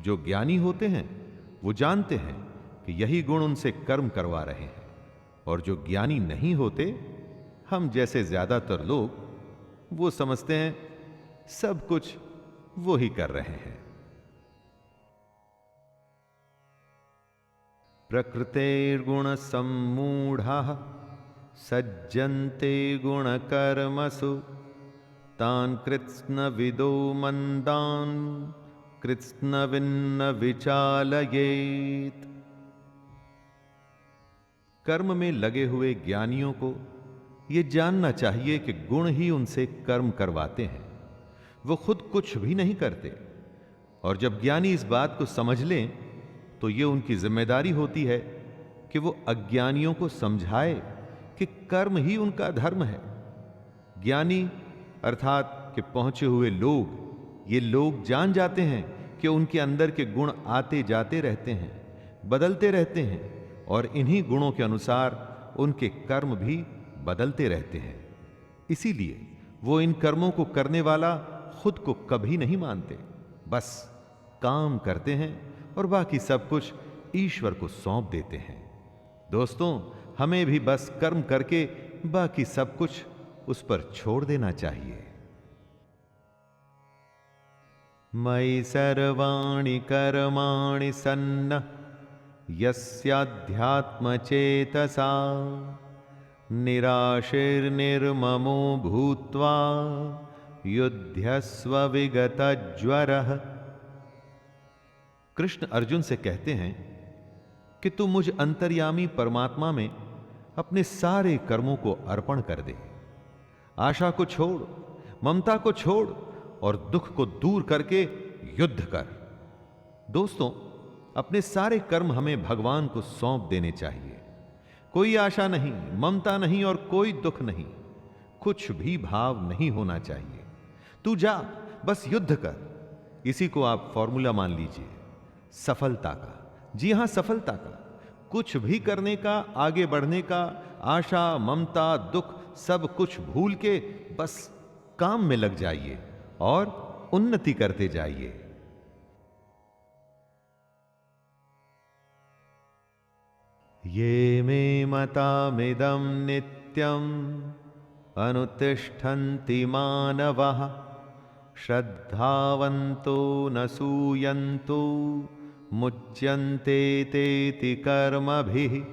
जो ज्ञानी होते हैं वो जानते हैं कि यही गुण उनसे कर्म करवा रहे हैं, और जो ज्ञानी नहीं होते, हम जैसे ज्यादातर लोग, वो समझते हैं सब कुछ वो ही कर रहे हैं। प्रकृतेर्गुण सम्मूढ़ाः सज्जन्ते गुणकर्मसु तान् कृत्स्नविदो मन्दान् कृत्स्नविन्न विचालयेत्। कर्म में लगे हुए ज्ञानियों को यह जानना चाहिए कि गुण ही उनसे कर्म करवाते हैं, वो खुद कुछ भी नहीं करते। और जब ज्ञानी इस बात को समझ लें तो ये उनकी जिम्मेदारी होती है कि वो अज्ञानियों को समझाए कि कर्म ही उनका धर्म है। ज्ञानी अर्थात कि पहुंचे हुए लोग, ये लोग जान जाते हैं कि उनके अंदर के गुण आते जाते रहते हैं, बदलते रहते हैं, और इन्हीं गुणों के अनुसार उनके कर्म भी बदलते रहते हैं। इसीलिए वो इन कर्मों को करने वाला खुद को कभी नहीं मानते, बस काम करते हैं और बाकी सब कुछ ईश्वर को सौंप देते हैं। दोस्तों, हमें भी बस कर्म करके बाकी सब कुछ उस पर छोड़ देना चाहिए। मयि सर्वाणि कर्माणि सन्नः यस्याध्यात्मचेतसा निराशीर्निर्ममो भूत्वा युध्यस्व विगतज्वरः। कृष्ण अर्जुन से कहते हैं कि तू मुझ अंतर्यामी परमात्मा में अपने सारे कर्मों को अर्पण कर दे। आशा को छोड़, ममता को छोड़ और दुख को दूर करके युद्ध कर। दोस्तों, अपने सारे कर्म हमें भगवान को सौंप देने चाहिए। कोई आशा नहीं, ममता नहीं और कोई दुख नहीं, कुछ भी भाव नहीं होना चाहिए। तू जा, बस युद्ध कर। इसी को आप फॉर्मूला मान लीजिए सफलता का। जी हां, सफलता का। कुछ भी करने का, आगे बढ़ने का, आशा ममता दुख सब कुछ भूल के बस काम में लग जाइए और उन्नति करते जाइए। ये मे मतामिदं नित्यम् अनुतिष्ठन्ति मानवः श्रद्धावन्तो न सूयन्तो मुच्यन्ते तेति कर्मभिः।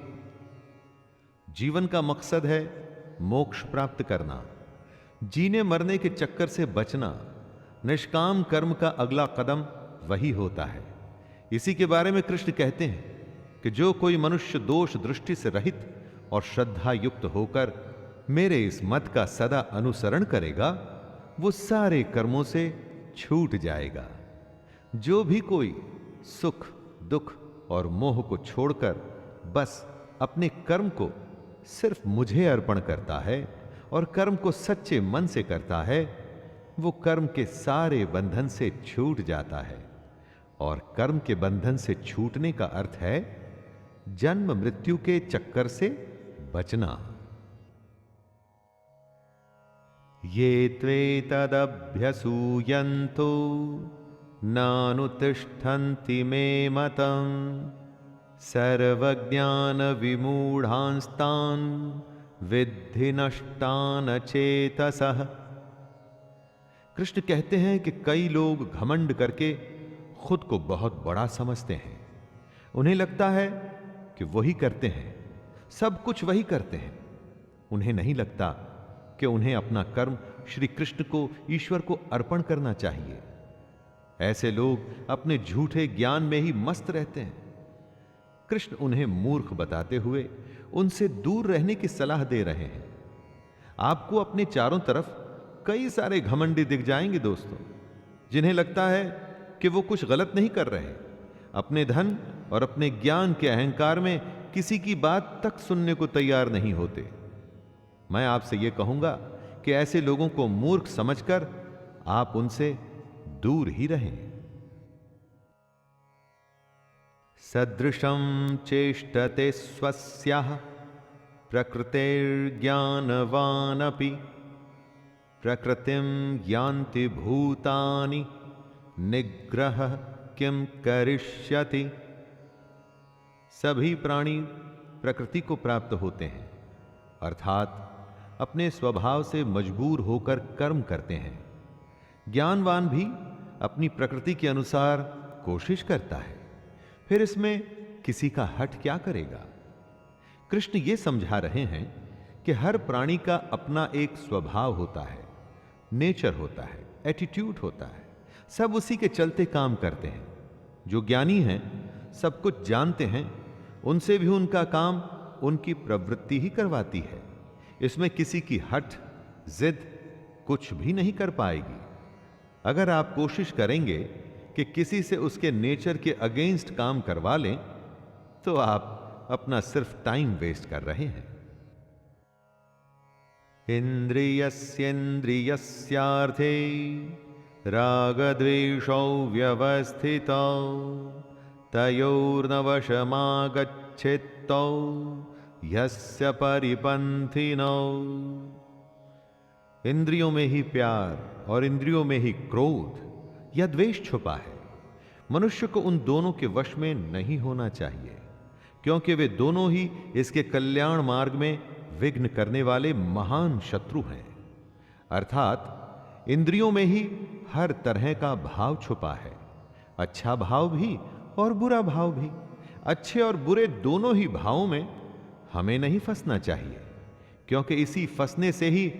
जीवन का मकसद है मोक्ष प्राप्त करना, जीने मरने के चक्कर से बचना। निष्काम कर्म का अगला कदम वही होता है। इसी के बारे में कृष्ण कहते हैं कि जो कोई मनुष्य दोष दृष्टि से रहित और श्रद्धा युक्त होकर मेरे इस मत का सदा अनुसरण करेगा, वो सारे कर्मों से छूट जाएगा। जो भी कोई सुख दुख और मोह को छोड़कर बस अपने कर्म को सिर्फ मुझे अर्पण करता है और कर्म को सच्चे मन से करता है, वो कर्म के सारे बंधन से छूट जाता है। और कर्म के बंधन से छूटने का अर्थ है जन्म मृत्यु के चक्कर से बचना। ये त्वेतदभ्यसूयन्तो नानुतिष्ठन्ति मे मतम् सर्वज्ञान विमूढ़ांस्तान् विद्धि नष्टान चेतसः। कृष्ण कहते हैं कि कई लोग घमंड करके खुद को बहुत बड़ा समझते हैं। उन्हें लगता है कि वही करते हैं, सब कुछ वही करते हैं। उन्हें नहीं लगता कि उन्हें अपना कर्म श्री कृष्ण को, ईश्वर को अर्पण करना चाहिए। ऐसे लोग अपने झूठे ज्ञान में ही मस्त रहते हैं। कृष्ण उन्हें मूर्ख बताते हुए उनसे दूर रहने की सलाह दे रहे हैं। आपको अपने चारों तरफ कई सारे घमंडी दिख जाएंगे दोस्तों, जिन्हें लगता है कि वो कुछ गलत नहीं कर रहे। अपने धन और अपने ज्ञान के अहंकार में किसी की बात तक सुनने को तैयार नहीं होते। मैं आपसे यह कहूंगा कि ऐसे लोगों को मूर्ख समझकर आप उनसे दूर ही रहें। सदृशं चेष्टते स्वस्याः प्रकृतेर्ज्ञानवानपि प्रकृतिं यान्ति भूतानि निग्रह किं करिष्यति। सभी प्राणी प्रकृति को प्राप्त होते हैं, अर्थात अपने स्वभाव से मजबूर होकर कर्म करते हैं। ज्ञानवान भी अपनी प्रकृति के अनुसार कोशिश करता है, फिर इसमें किसी का हठ क्या करेगा। कृष्ण ये समझा रहे हैं कि हर प्राणी का अपना एक स्वभाव होता है, नेचर होता है, एटीट्यूड होता है। सब उसी के चलते काम करते हैं। जो ज्ञानी हैं, सब कुछ जानते हैं, उनसे भी उनका काम उनकी प्रवृत्ति ही करवाती है। इसमें किसी की हठ, जिद कुछ भी नहीं कर पाएगी। अगर आप कोशिश करेंगे कि किसी से उसके नेचर के अगेंस्ट काम करवा लें, तो आप अपना सिर्फ टाइम वेस्ट कर रहे हैं। इंद्रियस्येन्द्रियस्यार्थे रागद्वेषौ व्यवस्थितौ तयोर्नवशमागच्छेत्तौ यस्य परिपन्थिनौ। इंद्रियों में ही प्यार और इंद्रियों में ही क्रोध या द्वेष छुपा है। मनुष्य को उन दोनों के वश में नहीं होना चाहिए, क्योंकि वे दोनों ही इसके कल्याण मार्ग में विघ्न करने वाले महान शत्रु हैं। अर्थात इंद्रियों में ही हर तरह का भाव छुपा है, अच्छा भाव भी और बुरा भाव भी। अच्छे और बुरे दोनों ही भावों में हमें नहीं फंसना चाहिए, क्योंकि इसी फंसने से ही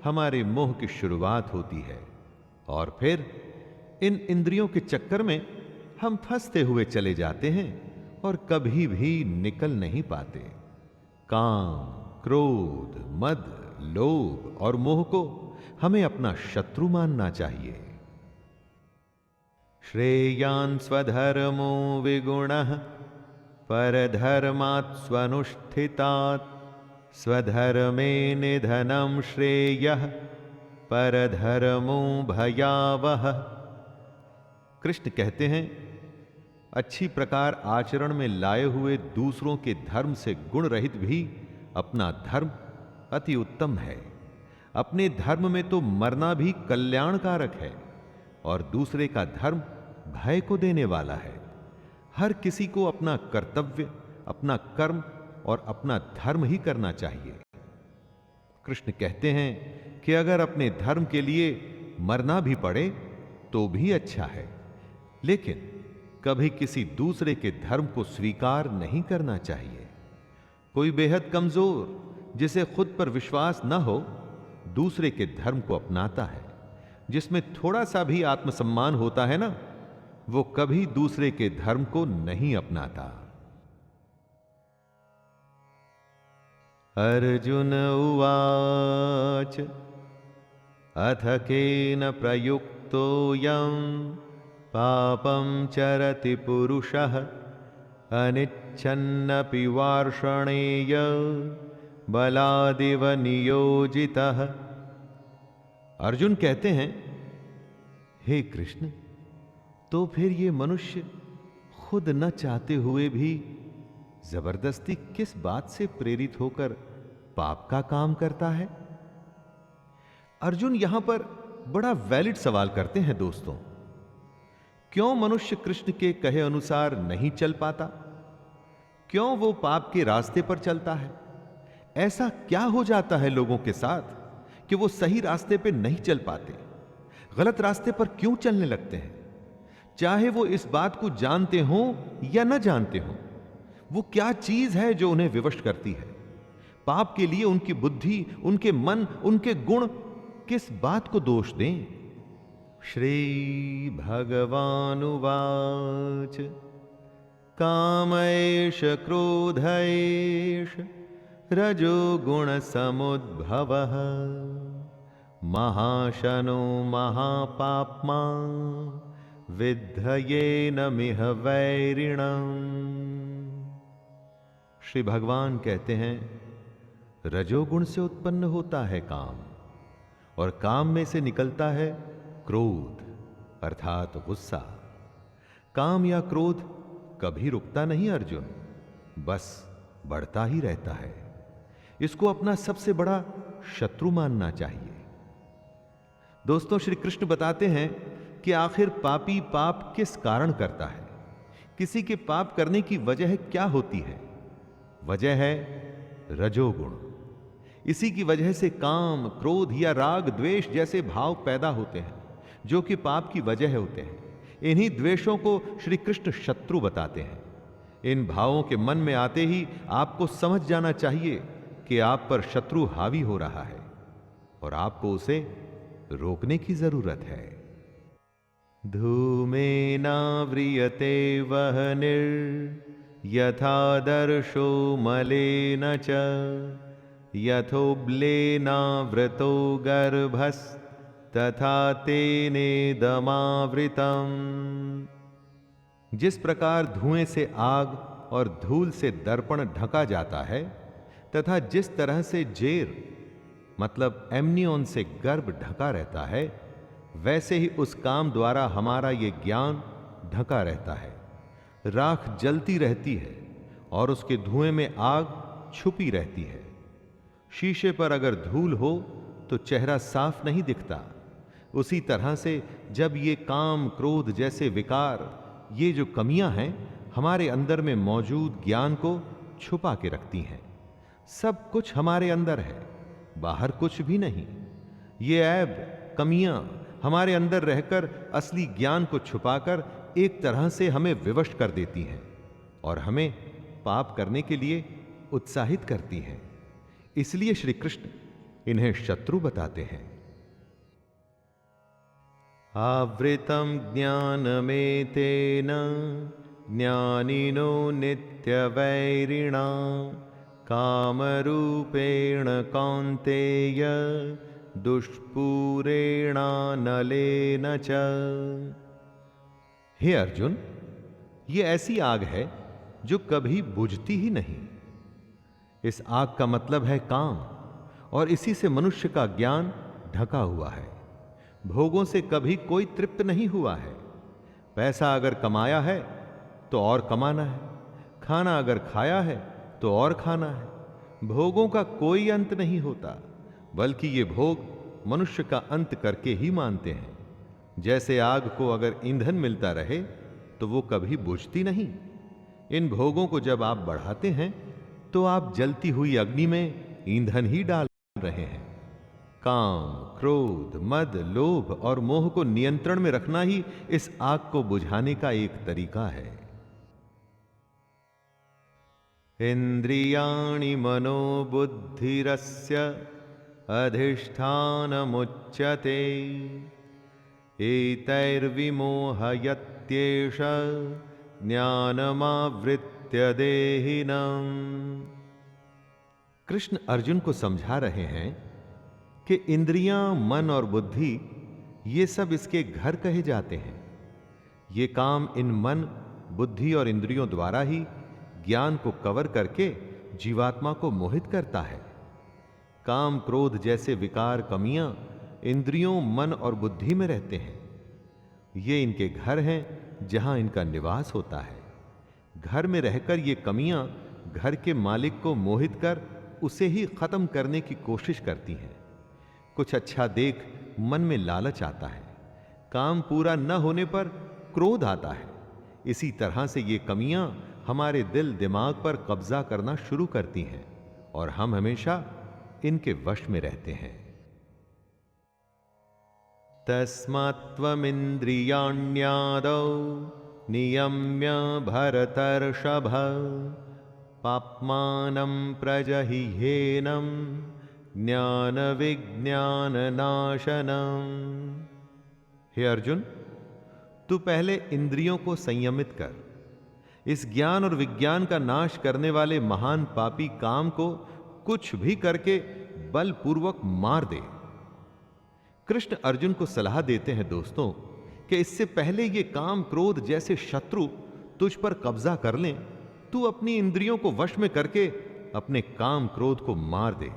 हमारे मोह की शुरुआत होती है और फिर इन इंद्रियों के चक्कर में हम फंसते हुए चले जाते हैं और कभी भी निकल नहीं पाते। काम, क्रोध, मद, लोभ और मोह को हमें अपना शत्रु मानना चाहिए। श्रेयान् स्वधर्मो विगुणः परधर्मात् स्वनुष्ठितात् स्वधर्मे निधनं श्रेयः परधर्मो भयावह। कृष्ण कहते हैं, अच्छी प्रकार आचरण में लाए हुए दूसरों के धर्म से गुण रहित भी अपना धर्म अति उत्तम है। अपने धर्म में तो मरना भी कल्याणकारक है और दूसरे का धर्म भय को देने वाला है। हर किसी को अपना कर्तव्य, अपना कर्म और अपना धर्म ही करना चाहिए। कृष्ण कहते हैं कि अगर अपने धर्म के लिए मरना भी पड़े तो भी अच्छा है, लेकिन कभी किसी दूसरे के धर्म को स्वीकार नहीं करना चाहिए। कोई बेहद कमजोर, जिसे खुद पर विश्वास न हो, दूसरे के धर्म को अपनाता है। जिसमें थोड़ा सा भी आत्मसम्मान होता है ना, वो कभी दूसरे के धर्म को नहीं अपनाता। अर्जुन उवाच अथ केन प्रयुक्तोऽयं पापं चरति पुरुषः अनिच्छन्नपि वार्ष्णेय बलादिव नियोजितः। अर्जुन कहते हैं, हे कृष्ण, तो फिर ये मनुष्य खुद न चाहते हुए भी जबरदस्ती किस बात से प्रेरित होकर पाप का काम करता है? अर्जुन यहां पर बड़ा वैलिड सवाल करते हैं दोस्तों। क्यों मनुष्य कृष्ण के कहे अनुसार नहीं चल पाता? क्यों वो पाप के रास्ते पर चलता है? ऐसा क्या हो जाता है लोगों के साथ कि वो सही रास्ते पे नहीं चल पाते, गलत रास्ते पर क्यों चलने लगते हैं? चाहे वो इस बात को जानते हो या न जानते हो, वो क्या चीज है जो उन्हें विवश करती है? पाप के लिए उनकी बुद्धि, उनके मन, उनके गुण किस बात को दोष दें? श्री भगवानुवाच कामैष क्रोधैष रजोगुण समुद्भवः महाशनो महापाप्मा विद्धयेनमिह वैरिणम्। श्री भगवान कहते हैं, रजोगुण से उत्पन्न होता है काम, और काम में से निकलता है क्रोध अर्थात गुस्सा। काम या क्रोध कभी रुकता नहीं अर्जुन, बस बढ़ता ही रहता है। इसको अपना सबसे बड़ा शत्रु मानना चाहिए। दोस्तों, श्री कृष्ण बताते हैं कि आखिर पापी पाप किस कारण करता है, किसी के पाप करने की वजह क्या होती है? वजह है रजोगुण। इसी की वजह से काम, क्रोध या राग, द्वेष जैसे भाव पैदा होते हैं, जो कि पाप की वजह होते हैं। इन्हीं द्वेषों को श्री कृष्ण शत्रु बताते हैं। इन भावों के मन में आते ही आपको समझ जाना चाहिए कि आप पर शत्रु हावी हो रहा है और आपको उसे रोकने की जरूरत है। धूमेनाव्रियते वह्निर्यथादर्शो मलेन च यथोब्लेनावृतो गर्भस्तथा तेनेदमावृतम्। जिस प्रकार धुएं से आग और धूल से दर्पण ढका जाता है, तथा जिस तरह से जेर मतलब एमनियोन से गर्भ ढका रहता है, वैसे ही उस काम द्वारा हमारा ये ज्ञान ढका रहता है। राख जलती रहती है और उसके धुएं में आग छुपी रहती है। शीशे पर अगर धूल हो तो चेहरा साफ नहीं दिखता। उसी तरह से जब ये काम, क्रोध जैसे विकार, ये जो कमियां हैं, हमारे अंदर में मौजूद ज्ञान को छुपा के रखती हैं। सब कुछ हमारे अंदर है, बाहर कुछ भी नहीं। ये ऐब, कमियां हमारे अंदर रहकर असली ज्ञान को छुपाकर एक तरह से हमें विवश कर देती हैं और हमें पाप करने के लिए उत्साहित करती हैं। इसलिए श्री कृष्ण इन्हें शत्रु बताते हैं। आवृतम ज्ञानमेतेन ज्ञानिनो नित्यवैरिणा कामरूपेण कौन्तेय दुष्पूरेणानलेन च। हे अर्जुन, ये ऐसी आग है जो कभी बुझती ही नहीं। इस आग का मतलब है काम, और इसी से मनुष्य का ज्ञान ढका हुआ है। भोगों से कभी कोई तृप्त नहीं हुआ है। पैसा अगर कमाया है तो और कमाना है, खाना अगर खाया है तो और खाना है। भोगों का कोई अंत नहीं होता, बल्कि ये भोग मनुष्य का अंत करके ही मानते हैं। जैसे आग को अगर ईंधन मिलता रहे तो वो कभी बुझती नहीं। इन भोगों को जब आप बढ़ाते हैं तो आप जलती हुई अग्नि में ईंधन ही डाल रहे हैं। काम, क्रोध, मद, लोभ और मोह को नियंत्रण में रखना ही इस आग को बुझाने का एक तरीका है। इंद्रियाणि मनोबुद्धिरस्य अधिष्ठानमुच्यते एतैर्विमोहयत्येष ज्ञानमावृत्य देहिनम्। कृष्ण अर्जुन को समझा रहे हैं कि इंद्रियां, मन और बुद्धि ये सब इसके घर कहे जाते हैं। ये काम इन मन, बुद्धि और इंद्रियों द्वारा ही ज्ञान को कवर करके जीवात्मा को मोहित करता है। काम, क्रोध जैसे विकार, कमियां इंद्रियों, मन और बुद्धि में रहते हैं। ये इनके घर हैं जहां इनका निवास होता है। घर में रहकर ये कमियां घर के मालिक को मोहित कर उसे ही खत्म करने की कोशिश करती हैं। कुछ अच्छा देख मन में लालच आता है। काम पूरा न होने पर क्रोध आता है। इसी तरह से ये कमियां हमारे दिल दिमाग पर कब्जा करना शुरू करती हैं और हम हमेशा इनके वश में रहते हैं। तस्मात्त्वमिन्द्रियाण्यादौ नियम्य भरतर्षभ पाप्मानं प्रजहिह्येनं ज्ञान विज्ञान नाशनम। हे अर्जुन, तू पहले इंद्रियों को संयमित कर। इस ज्ञान और विज्ञान का नाश करने वाले महान पापी काम को कुछ भी करके बलपूर्वक मार दे। कृष्ण अर्जुन को सलाह देते हैं दोस्तों कि इससे पहले ये काम क्रोध जैसे शत्रु तुझ पर कब्जा कर लें, तू अपनी इंद्रियों को वश में करके अपने काम क्रोध को मार दे।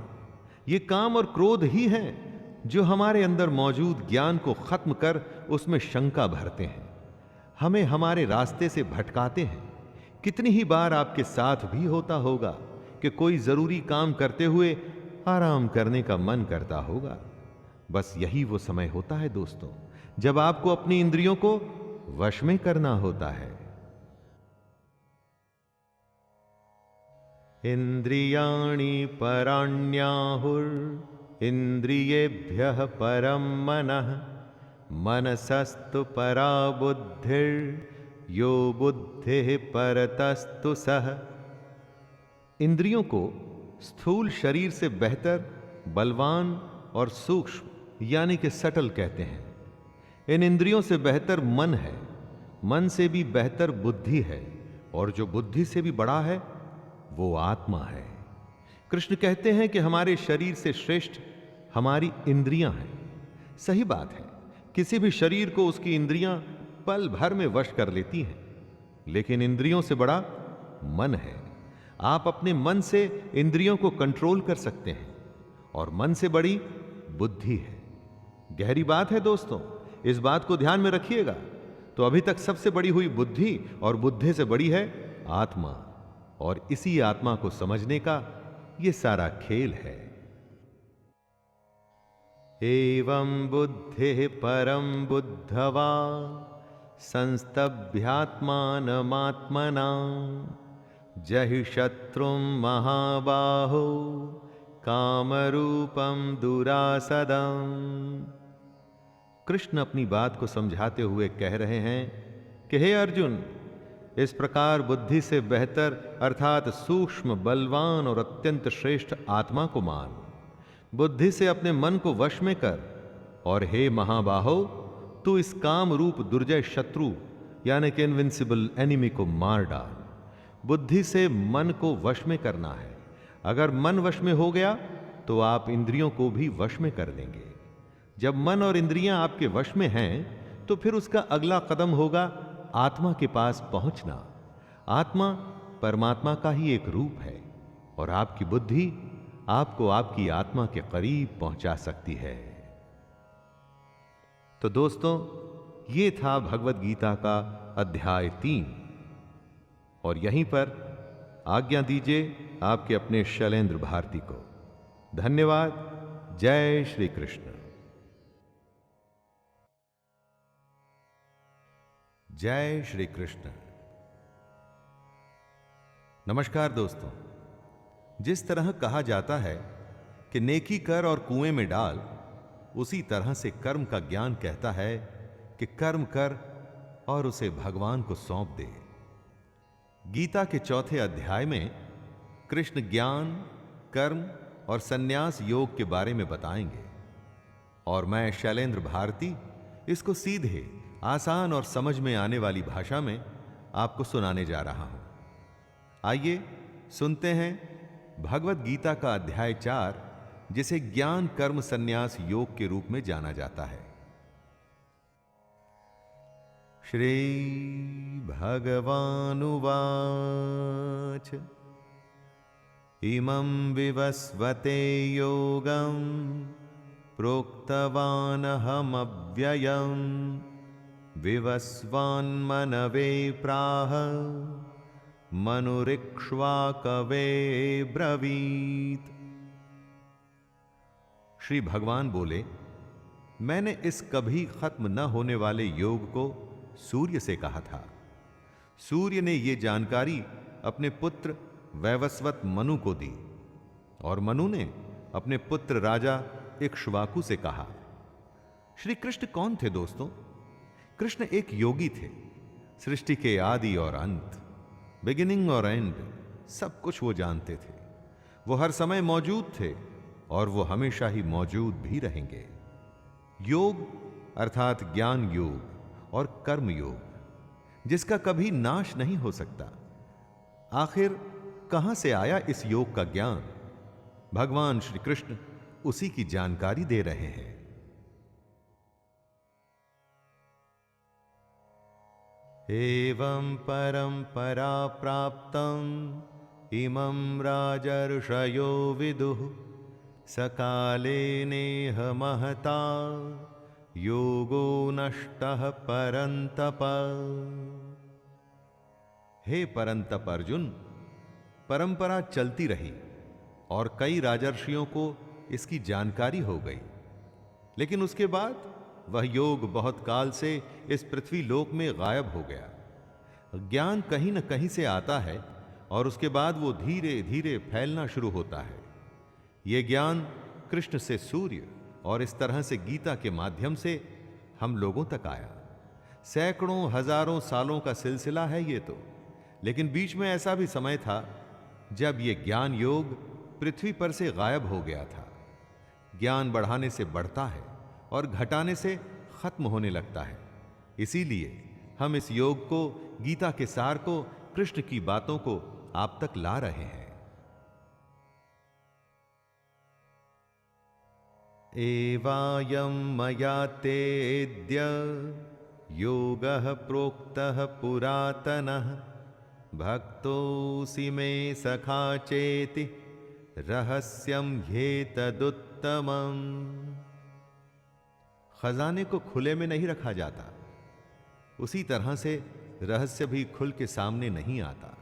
ये काम और क्रोध ही हैं जो हमारे अंदर मौजूद ज्ञान को खत्म कर उसमें शंका भरते हैं, हमें हमारे रास्ते से भटकाते हैं। कितनी ही बार आपके साथ भी होता होगा कि कोई जरूरी काम करते हुए आराम करने का मन करता होगा। बस यही वो समय होता है दोस्तों जब आपको अपनी इंद्रियों को वश में करना होता है। इंद्रियाणि पराण्याहुर इंद्रियेभ्यः परम मनः मनसस्तु परा बुद्धिर यो बुद्धि परतस्तु सह। इंद्रियों को स्थूल शरीर से बेहतर बलवान और सूक्ष्म यानी कि सटल कहते हैं। इन इंद्रियों से बेहतर मन है, मन से भी बेहतर बुद्धि है, और जो बुद्धि से भी बड़ा है वो आत्मा है। कृष्ण कहते हैं कि हमारे शरीर से श्रेष्ठ हमारी इंद्रियां हैं। सही बात है, किसी भी शरीर को उसकी इंद्रियां पल भर में वश कर लेती हैं, लेकिन इंद्रियों से बड़ा मन है। आप अपने मन से इंद्रियों को कंट्रोल कर सकते हैं, और मन से बड़ी बुद्धि है। गहरी बात है दोस्तों, इस बात को ध्यान में रखिएगा। तो अभी तक सबसे बड़ी हुई बुद्धि, और बुद्धि से बड़ी है आत्मा, और इसी आत्मा को समझने का ये सारा खेल है। एवं बुद्धि परम बुद्धवा संस्तभ्यात्मानमात्मना जहि शत्रुं महाबाहो कामरूपम दुरासदम। कृष्ण अपनी बात को समझाते हुए कह रहे हैं कि हे अर्जुन, इस प्रकार बुद्धि से बेहतर अर्थात सूक्ष्म बलवान और अत्यंत श्रेष्ठ आत्मा को मान, बुद्धि से अपने मन को वश में कर, और हे महाबाहो, तू इस काम रूप दुर्जय शत्रु यानी कि इनविंसिबल एनिमी को मार डाल। बुद्धि से मन को वश में करना है। अगर मन वश में हो गया तो आप इंद्रियों को भी वश में कर लेंगे। जब मन और इंद्रियां आपके वश में हैं तो फिर उसका अगला कदम होगा आत्मा के पास पहुंचना। आत्मा परमात्मा का ही एक रूप है, और आपकी बुद्धि आपको आपकी आत्मा के करीब पहुंचा सकती है। तो दोस्तों, ये था भगवत गीता का अध्याय 3, और यहीं पर आज्ञा दीजिए आपके अपने शैलेंद्र भारती को। धन्यवाद। जय श्री कृष्ण। जय श्री कृष्ण। नमस्कार दोस्तों, जिस तरह कहा जाता है कि नेकी कर और कुएं में डाल, उसी तरह से कर्म का ज्ञान कहता है कि कर्म कर और उसे भगवान को सौंप दे। गीता के 4थे अध्याय में कृष्ण ज्ञान, कर्म और संन्यास योग के बारे में बताएंगे, और मैं शैलेंद्र भारती इसको सीधे, आसान और समझ में आने वाली भाषा में आपको सुनाने जा रहा हूं। आइए सुनते हैं भगवत गीता का अध्याय 4, जिसे ज्ञान कर्म संन्यास योग के रूप में जाना जाता है। श्री भगवानुवाच इमं विवस्वते योगं प्रोक्तवानहमव्ययम् विवस्वान्मनवे प्राह मनुरिक्ष्वाकवे ब्रवीत। श्री भगवान बोले, मैंने इस कभी खत्म न होने वाले योग को सूर्य से कहा था। सूर्य ने यह जानकारी अपने पुत्र वैवस्वत मनु को दी, और मनु ने अपने पुत्र राजा इक्ष्वाकु से कहा। श्री कृष्ण कौन थे दोस्तों? कृष्ण एक योगी थे। सृष्टि के आदि और अंत, बिगिनिंग और एंड, सब कुछ वो जानते थे। वो हर समय मौजूद थे और वो हमेशा ही मौजूद भी रहेंगे। योग अर्थात ज्ञान योग और कर्म योग, जिसका कभी नाश नहीं हो सकता। आखिर कहां से आया इस योग का ज्ञान? भगवान श्री कृष्ण उसी की जानकारी दे रहे हैं। एवं परंपरा प्राप्तम् इमं राजर्षयो विदुः सकाले नेह महता योगो नष्टः परंतप। हे परंतप अर्जुन, परंपरा चलती रही और कई राजर्षियों को इसकी जानकारी हो गई, लेकिन उसके बाद वह योग बहुत काल से इस पृथ्वी लोक में गायब हो गया। ज्ञान कहीं न कहीं से आता है और उसके बाद वो धीरे धीरे फैलना शुरू होता है। ये ज्ञान कृष्ण से सूर्य और इस तरह से गीता के माध्यम से हम लोगों तक आया। सैकड़ों हजारों सालों का सिलसिला है ये तो, लेकिन बीच में ऐसा भी समय था जब ये ज्ञान योग पृथ्वी पर से गायब हो गया था। ज्ञान बढ़ाने से बढ़ता है और घटाने से खत्म होने लगता है। इसीलिए हम इस योग को, गीता के सार को, कृष्ण की बातों को आप तक ला रहे हैं। एवायं मया तेऽद्य योगः प्रोक्तः पुरातनः भक्तोऽसि मे सखा चेति रहस्यं ह्येतदुत्तमम्। खजाने को खुले में नहीं रखा जाता, उसी तरह से रहस्य भी खुल के सामने नहीं आता,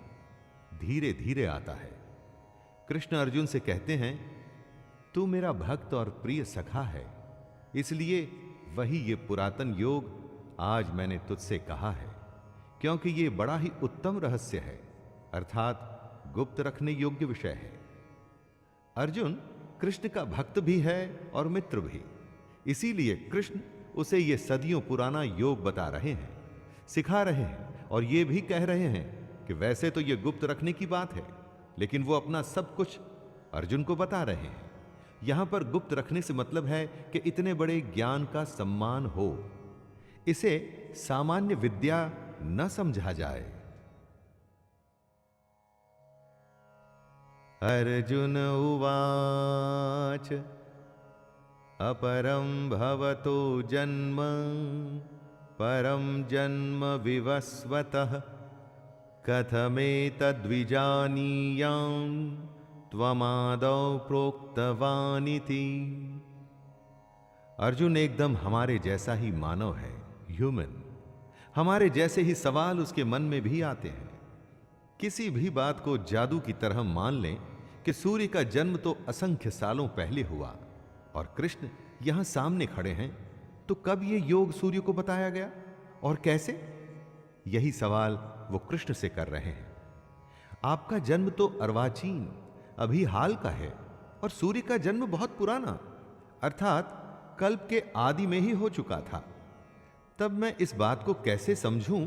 धीरे धीरे आता है। कृष्ण अर्जुन से कहते हैं, तू मेरा भक्त और प्रिय सखा है, इसलिए वही ये पुरातन योग आज मैंने तुझसे कहा है, क्योंकि ये बड़ा ही उत्तम रहस्य है, अर्थात गुप्त रखने योग्य विषय है। अर्जुन कृष्ण का भक्त भी है और मित्र भी, इसीलिए कृष्ण उसे ये सदियों पुराना योग बता रहे हैं, सिखा रहे हैं और ये भी कह रहे हैं कि वैसे तो ये गुप्त रखने की बात है, लेकिन वो अपना सब कुछ अर्जुन को बता रहे हैं। यहां पर गुप्त रखने से मतलब है कि इतने बड़े ज्ञान का सम्मान हो, इसे सामान्य विद्या न समझा जाए। अर्जुन उवाच अपरं भवतो जन्म परं जन्म विवस्वतः कथमेतद्विजानीयाम् त्वमादौ प्रोक्तवानिति। अर्जुन एकदम हमारे जैसा ही मानव है, ह्यूमन। हमारे जैसे ही सवाल उसके मन में भी आते हैं। किसी भी बात को जादू की तरह मान लें कि सूर्य का जन्म तो असंख्य सालों पहले हुआ और कृष्ण यहां सामने खड़े हैं, तो कब ये योग सूर्य को बताया गया और कैसे? यही सवाल वो कृष्ण से कर रहे हैं। आपका जन्म तो अर्वाचीन, अभी हाल का है, और सूर्य का जन्म बहुत पुराना, अर्थात कल्प के आदि में ही हो चुका था। तब मैं इस बात को कैसे समझूं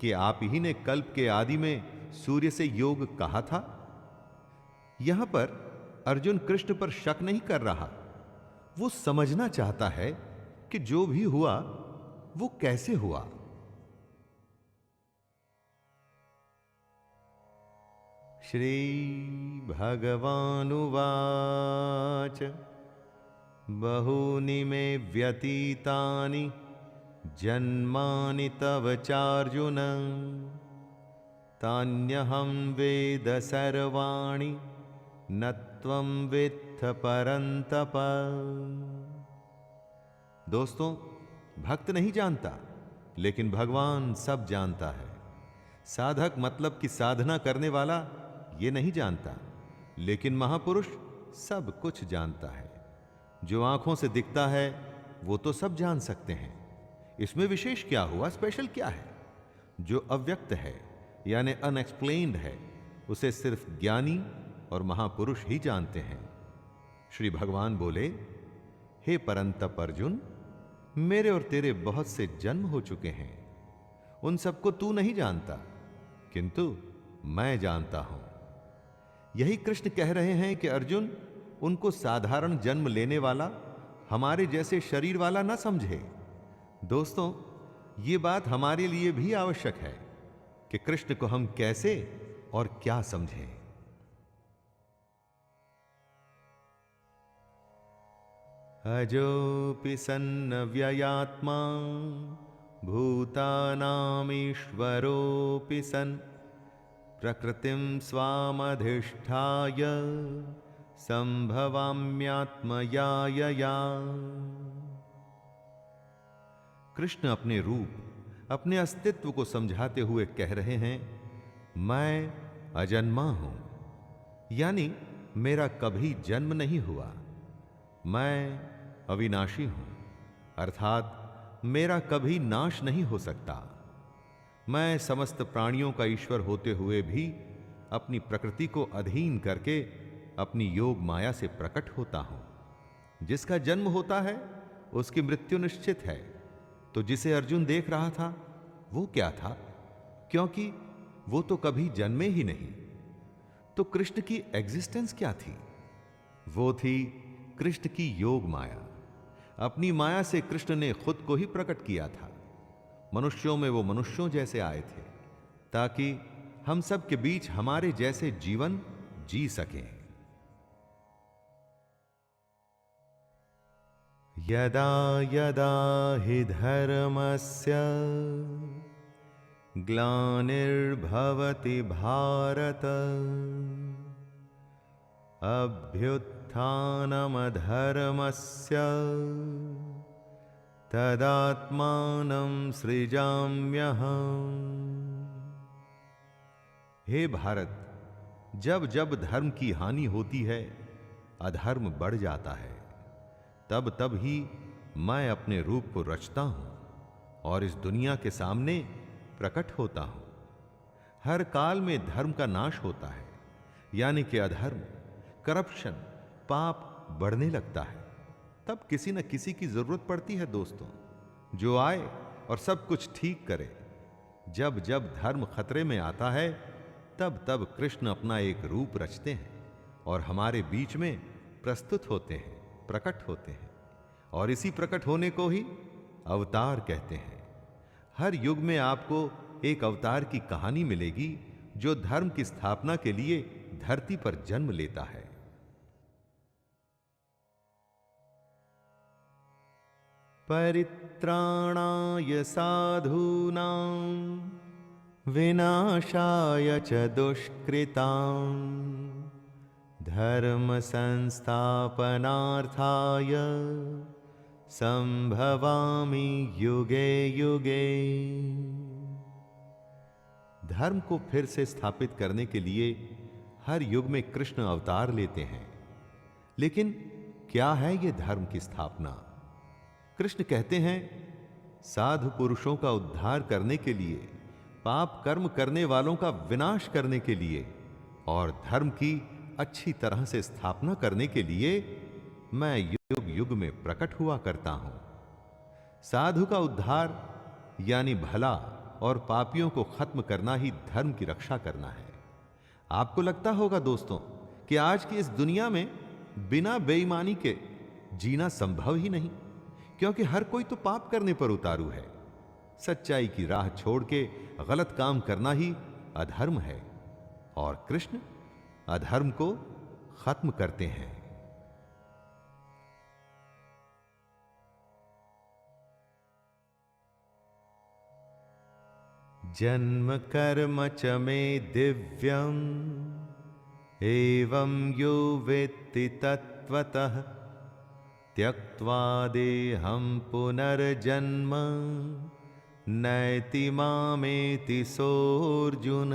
कि आप ही ने कल्प के आदि में सूर्य से योग कहा था? यहां पर अर्जुन कृष्ण पर शक नहीं कर रहा, वो समझना चाहता है कि जो भी हुआ वो कैसे हुआ। श्री भगवानुवाच बहूनि मे व्यतीतानि जन्मानि तव चार्जुन तान्यहं वेद सर्वाणि न त्वं वेत्थ परन्तप। दोस्तों, भक्त नहीं जानता, लेकिन भगवान सब जानता है। साधक मतलब कि साधना करने वाला ये नहीं जानता, लेकिन महापुरुष सब कुछ जानता है। जो आंखों से दिखता है वो तो सब जान सकते हैं, इसमें विशेष क्या हुआ, स्पेशल क्या है? जो अव्यक्त है यानी अनएक्सप्लेन्ड है, उसे सिर्फ ज्ञानी और महापुरुष ही जानते हैं। श्री भगवान बोले, हे परंतप अर्जुन, मेरे और तेरे बहुत से जन्म हो चुके हैं, उन सबको तू नहीं जानता, किंतु मैं जानता हूं। यही कृष्ण कह रहे हैं कि अर्जुन, उनको साधारण जन्म लेने वाला, हमारे जैसे शरीर वाला न समझे। दोस्तों, ये बात हमारे लिए भी आवश्यक है कि कृष्ण को हम कैसे और क्या समझें। अजोऽपि सन्नव्ययात्मा भूतानामीश्वरोऽपि सन् प्रकृतिं स्वामधिष्ठाय संभवाम्यात्मया। कृष्ण अपने रूप, अपने अस्तित्व को समझाते हुए कह रहे हैं, मैं अजन्मा हूं, यानी मेरा कभी जन्म नहीं हुआ। मैं अविनाशी हूं, अर्थात मेरा कभी नाश नहीं हो सकता। मैं समस्त प्राणियों का ईश्वर होते हुए भी अपनी प्रकृति को अधीन करके अपनी योग माया से प्रकट होता हूं। जिसका जन्म होता है उसकी मृत्यु निश्चित है। तो जिसे अर्जुन देख रहा था वो क्या था? क्योंकि वो तो कभी जन्मे ही नहीं। तो कृष्ण की एग्जिस्टेंस क्या थी? वो थी कृष्ण की योग माया। अपनी माया से कृष्ण ने खुद को ही प्रकट किया था। मनुष्यों में वो मनुष्यों जैसे आए थे ताकि हम सब के बीच हमारे जैसे जीवन जी सकें। यदा यदा हि धर्मस्य ग्लानिर्भवति भारत अभ्युत्थानमधर्मस्य तदात्मानं सृजाम्यहम्। हे भारत, जब जब धर्म की हानि होती है, अधर्म बढ़ जाता है, तब तब ही मैं अपने रूप को रचता हूं और इस दुनिया के सामने प्रकट होता हूं। हर काल में धर्म का नाश होता है, यानी कि अधर्म, करप्शन, पाप बढ़ने लगता है। तब किसी न किसी की जरूरत पड़ती है दोस्तों, जो आए और सब कुछ ठीक करे। जब जब धर्म खतरे में आता है, तब तब कृष्ण अपना एक रूप रचते हैं और हमारे बीच में प्रस्तुत होते हैं, प्रकट होते हैं। और इसी प्रकट होने को ही अवतार कहते हैं। हर युग में आपको एक अवतार की कहानी मिलेगी जो धर्म की स्थापना के लिए धरती पर जन्म लेता है। परित्राणाय साधूनां विनाशाय च दुष्कृतां धर्म संस्थापनार्थाय संभवामि युगे युगे। धर्म को फिर से स्थापित करने के लिए हर युग में कृष्ण अवतार लेते हैं। लेकिन क्या है यह धर्म की स्थापना? कृष्ण कहते हैं, साधु पुरुषों का उद्धार करने के लिए, पाप कर्म करने वालों का विनाश करने के लिए और धर्म की अच्छी तरह से स्थापना करने के लिए मैं युग युग में प्रकट हुआ करता हूं। साधु का उद्धार यानी भला और पापियों को खत्म करना ही धर्म की रक्षा करना है। आपको लगता होगा दोस्तों कि आज की इस दुनिया में बिना बेईमानी के जीना संभव ही नहीं, क्योंकि हर कोई तो पाप करने पर उतारू है। सच्चाई की राह छोड़ के गलत काम करना ही अधर्म है और कृष्ण अधर्म को खत्म करते हैं। जन्म कर्म च मे दिव्यम् एवं यो वेत्ति तत्त्वतः त्यक्त्वा देहं पुनर्जन्म नैति मामेति सोऽर्जुन।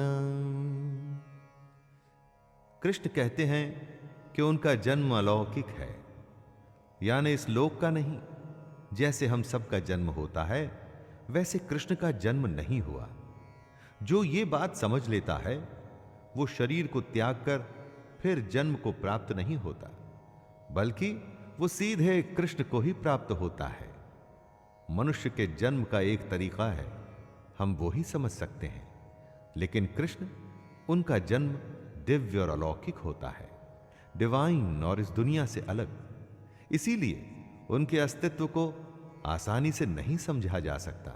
कृष्ण कहते हैं कि उनका जन्म अलौकिक है, यानी इस लोक का नहीं। जैसे हम सबका जन्म होता है वैसे कृष्ण का जन्म नहीं हुआ। जो ये बात समझ लेता है वो शरीर को त्याग कर फिर जन्म को प्राप्त नहीं होता, बल्कि वो सीधे कृष्ण को ही प्राप्त होता है। मनुष्य के जन्म का एक तरीका है, हम वो ही समझ सकते हैं, लेकिन कृष्ण, उनका जन्म दिव्य और अलौकिक होता है। डिवाइन और इस दुनिया से अलग। इसीलिए उनके अस्तित्व को आसानी से नहीं समझा जा सकता।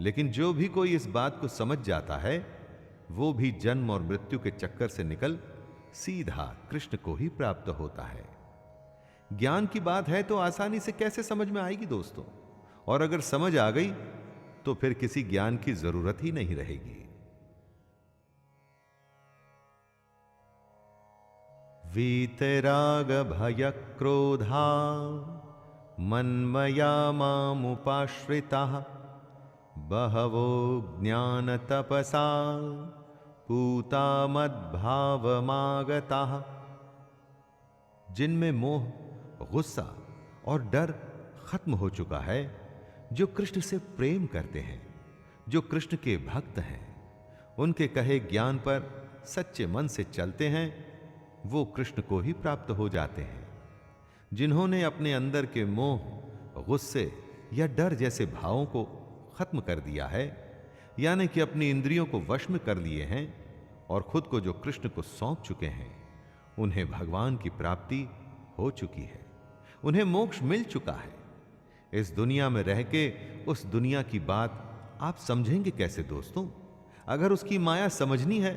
लेकिन जो भी कोई इस बात को समझ जाता है, वो भी जन्म और मृत्यु के चक्कर से निकल सीधा कृष्ण को ही प्राप्त होता है। ज्ञान की बात है तो आसानी से कैसे समझ में आएगी दोस्तों? और अगर समझ आ गई तो फिर किसी ज्ञान की जरूरत ही नहीं रहेगी। वीतराग भय क्रोधा मन्मया मामुपाश्रिताः बहवो ज्ञान तपसा पूता मद्भावमागताः। जिनमें मोह, गुस्सा और डर खत्म हो चुका है, जो कृष्ण से प्रेम करते हैं, जो कृष्ण के भक्त हैं, उनके कहे ज्ञान पर सच्चे मन से चलते हैं, वो कृष्ण को ही प्राप्त हो जाते हैं। जिन्होंने अपने अंदर के मोह, गुस्से या डर जैसे भावों को खत्म कर दिया है, यानी कि अपनी इंद्रियों को वश में कर लिए हैं और खुद को जो कृष्ण को सौंप चुके हैं, उन्हें भगवान की प्राप्ति हो चुकी है, उन्हें मोक्ष मिल चुका है। इस दुनिया में रह के उस दुनिया की बात आप समझेंगे कैसे दोस्तों? अगर उसकी माया समझनी है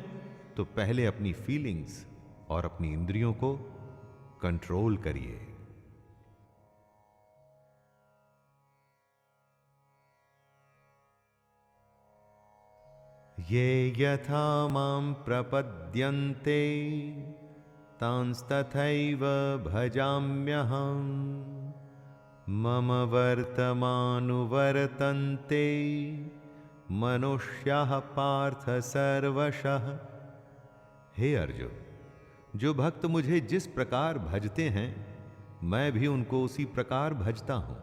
तो पहले अपनी फीलिंग्स और अपनी इंद्रियों को कंट्रोल करिए। ये यथा मां प्रपद्यन्ते तांस्तथैव भजाम्यहम् मम वर्तमानुवर्तन्ते मनुष्याः पार्थ सर्वशः। हे अर्जुन, जो भक्त मुझे जिस प्रकार भजते हैं, मैं भी उनको उसी प्रकार भजता हूं,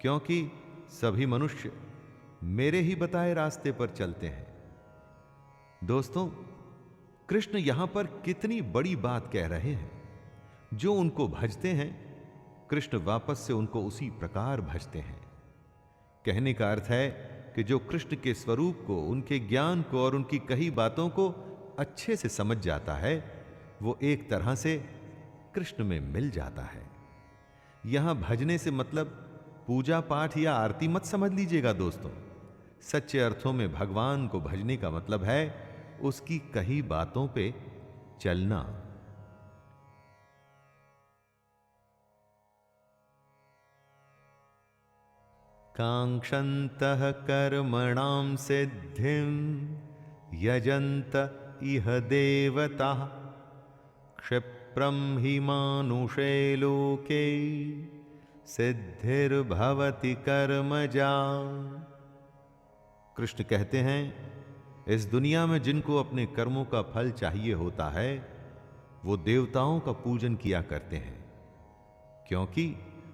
क्योंकि सभी मनुष्य मेरे ही बताए रास्ते पर चलते हैं। दोस्तों, कृष्ण यहां पर कितनी बड़ी बात कह रहे हैं। जो उनको भजते हैं, कृष्ण वापस से उनको उसी प्रकार भजते हैं। कहने का अर्थ है कि जो कृष्ण के स्वरूप को, उनके ज्ञान को और उनकी कही बातों को अच्छे से समझ जाता है, वो एक तरह से कृष्ण में मिल जाता है। यहां भजने से मतलब पूजा पाठ या आरती मत समझ लीजिएगा दोस्तों। सच्चे अर्थों में भगवान को भजने का मतलब है उसकी कही बातों पे चलना। कांक्षन्तः कर्मणां सिद्धिं यजन्त इह देवताः क्षिप्रं हि मानुषे लोके सिद्धिर्भवति कर्मजा। कृष्ण कहते हैं, इस दुनिया में जिनको अपने कर्मों का फल चाहिए होता है, वो देवताओं का पूजन किया करते हैं, क्योंकि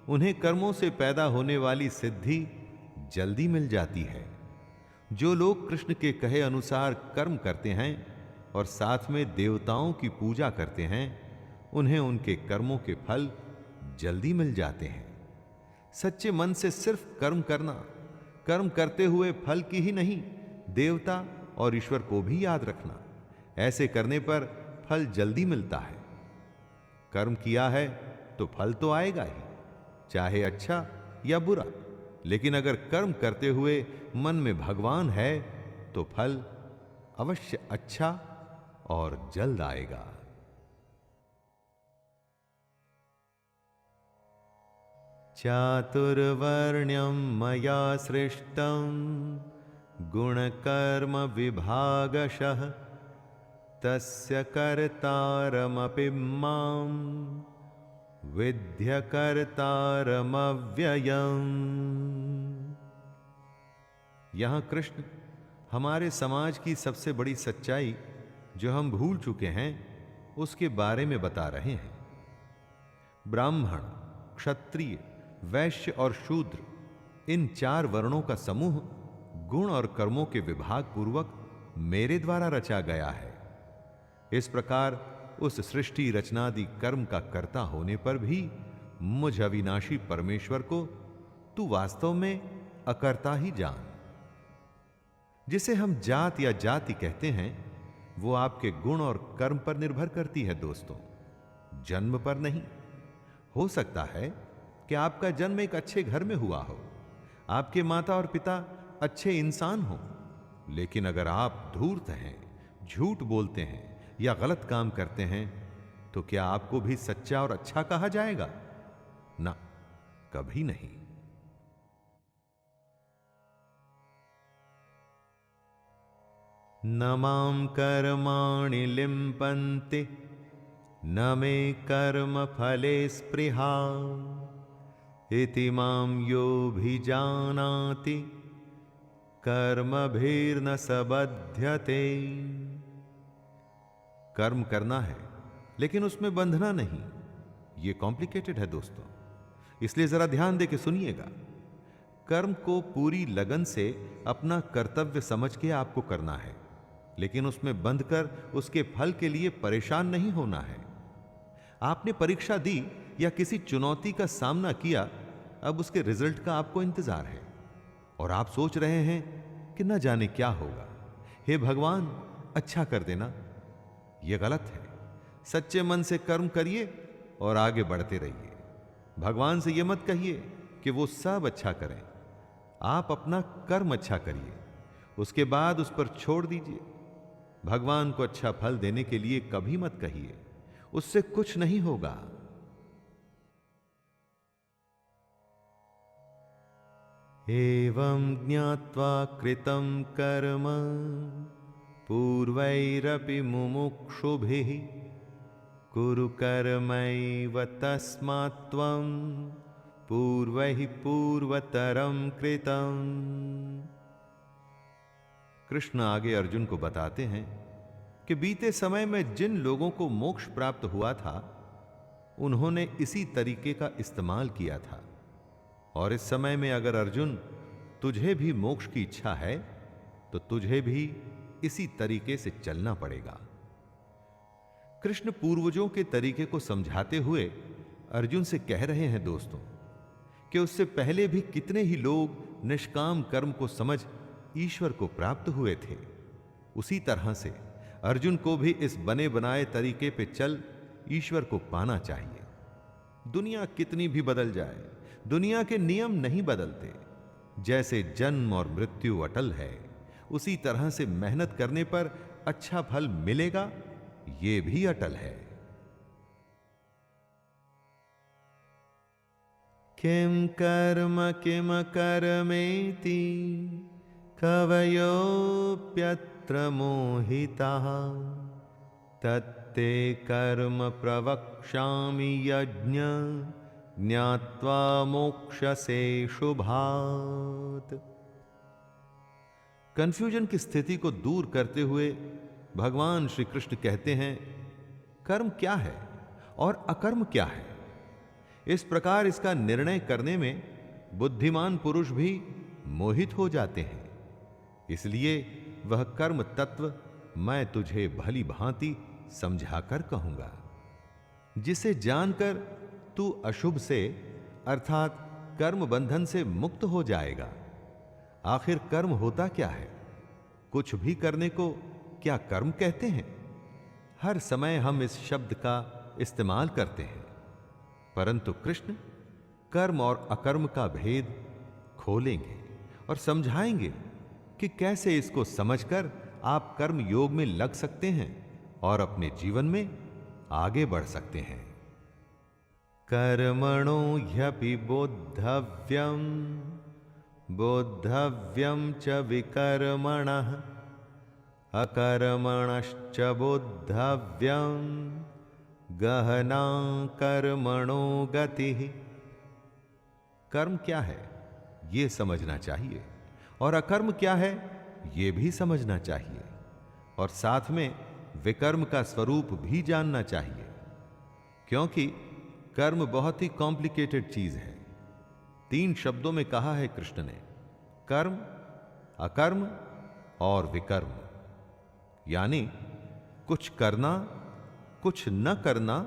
उन्हें कर्मों से पैदा होने वाली सिद्धि जल्दी मिल जाती है। जो लोग कृष्ण के कहे अनुसार कर्म करते हैं और साथ में देवताओं की पूजा करते हैं, उन्हें उनके कर्मों के फल जल्दी मिल जाते हैं। सच्चे मन से सिर्फ कर्म करना, कर्म करते हुए फल की ही नहीं, देवता और ईश्वर को भी याद रखना, ऐसे करने पर फल जल्दी मिलता है। कर्म किया है तो फल तो आएगा ही, चाहे अच्छा या बुरा। लेकिन अगर कर्म करते हुए मन में भगवान है तो फल अवश्य अच्छा और जल्द आएगा। चातुर्वर्ण्यं मया सृष्टं गुणकर्म विभागशः तस्य कर्तारमपि मां विद्य कर्तारमव्ययम्। यहां कृष्ण हमारे समाज की सबसे बड़ी सच्चाई जो हम भूल चुके हैं, उसके बारे में बता रहे हैं। ब्राह्मण, क्षत्रिय, वैश्य और शूद्र, इन 4 वर्णों का समूह गुण और कर्मों के विभाग पूर्वक मेरे द्वारा रचा गया है। इस प्रकार उस सृष्टि रचनादि कर्म का कर्ता होने पर भी मुझ अविनाशी परमेश्वर को तू वास्तव में अकर्ता ही जान। जिसे हम जात या जाति कहते हैं, वो आपके गुण और कर्म पर निर्भर करती है दोस्तों। जन्म पर नहीं। हो सकता है कि आपका जन्म एक अच्छे घर में हुआ हो, आपके माता और पिता अच्छे इंसान हो, लेकिन अगर आप धूर्त हैं, झूठ बोलते हैं या गलत काम करते हैं, तो क्या आपको भी सच्चा और अच्छा कहा जाएगा? ना, कभी नहीं। न मां कर्माणि लिम्पन्ति न मे कर्म फले स्पृहा इति मां योऽभिजानाति कर्मभिर्न सबध्यते। कर्म करना है लेकिन उसमें बंधना नहीं, यह कॉम्प्लिकेटेड है दोस्तों, इसलिए जरा ध्यान दे के सुनिएगा। कर्म को पूरी लगन से अपना कर्तव्य समझ के आपको करना है, लेकिन उसमें बंधकर उसके फल के लिए परेशान नहीं होना है। आपने परीक्षा दी या किसी चुनौती का सामना किया, अब उसके रिजल्ट का आपको इंतजार है और आप सोच रहे हैं कि न जाने क्या होगा। हे भगवान, अच्छा कर देना। यह गलत है। सच्चे मन से कर्म करिए और आगे बढ़ते रहिए। भगवान से यह मत कहिए कि वो सब अच्छा करें, आप अपना कर्म अच्छा करिए, उसके बाद उस पर छोड़ दीजिए। भगवान को अच्छा फल देने के लिए कभी मत कहिए, उससे कुछ नहीं होगा। एवं ज्ञात्वा कृतं कर्म पूर्वैरपि मुमुक्षुभिः कुरु कर्मैव तस्मात् त्वं पूर्वैः पूर्वतरं कृतं। कृष्ण आगे अर्जुन को बताते हैं कि बीते समय में जिन लोगों को मोक्ष प्राप्त हुआ था, उन्होंने इसी तरीके का इस्तेमाल किया था। और इस समय में अगर अर्जुन तुझे भी मोक्ष की इच्छा है, तो तुझे भी इसी तरीके से चलना पड़ेगा। कृष्ण पूर्वजों के तरीके को समझाते हुए अर्जुन से कह रहे हैं दोस्तों कि उससे पहले भी कितने ही लोग निष्काम कर्म को समझ ईश्वर को प्राप्त हुए थे। उसी तरह से अर्जुन को भी इस बने बनाए तरीके पे चल ईश्वर को पाना चाहिए। दुनिया कितनी भी बदल जाए, दुनिया के नियम नहीं बदलते। जैसे जन्म और मृत्यु अटल है, उसी तरह से मेहनत करने पर अच्छा फल मिलेगा, ये भी अटल है। किम कर्म किम कर्मेति कवयोप्यत्र मोहिताः तत्ते कर्म प्रवक्ष्यामि यज्ञ ज्ञात्वा मोक्षसे शुभात्। कंफ्यूजन की स्थिति को दूर करते हुए भगवान श्री कृष्ण कहते हैं, कर्म क्या है और अकर्म क्या है। इस प्रकार इसका निर्णय करने में बुद्धिमान पुरुष भी मोहित हो जाते हैं। इसलिए वह कर्म तत्व मैं तुझे भली भांति समझाकर कहूंगा, जिसे जानकर तू अशुभ से अर्थात कर्म बंधन से मुक्त हो जाएगा। आखिर कर्म होता क्या है? कुछ भी करने को क्या कर्म कहते हैं? हर समय हम इस शब्द का इस्तेमाल करते हैं, परंतु कृष्ण कर्म और अकर्म का भेद खोलेंगे और समझाएंगे कि कैसे इसको समझकर आप कर्म योग में लग सकते हैं और अपने जीवन में आगे बढ़ सकते हैं। कर्मणो ह्यपि बोद्धव्यम बोद्धव्यम च विकर्मणः अकर्मणश्च बोद्धव्यम गहना कर्मणो गतिः। कर्म क्या है यह समझना चाहिए और अकर्म क्या है यह भी समझना चाहिए, और साथ में विकर्म का स्वरूप भी जानना चाहिए, क्योंकि कर्म बहुत ही कॉम्प्लिकेटेड चीज है। 3 शब्दों में कहा है कृष्ण ने, कर्म, अकर्म और विकर्म, यानी कुछ करना, कुछ न करना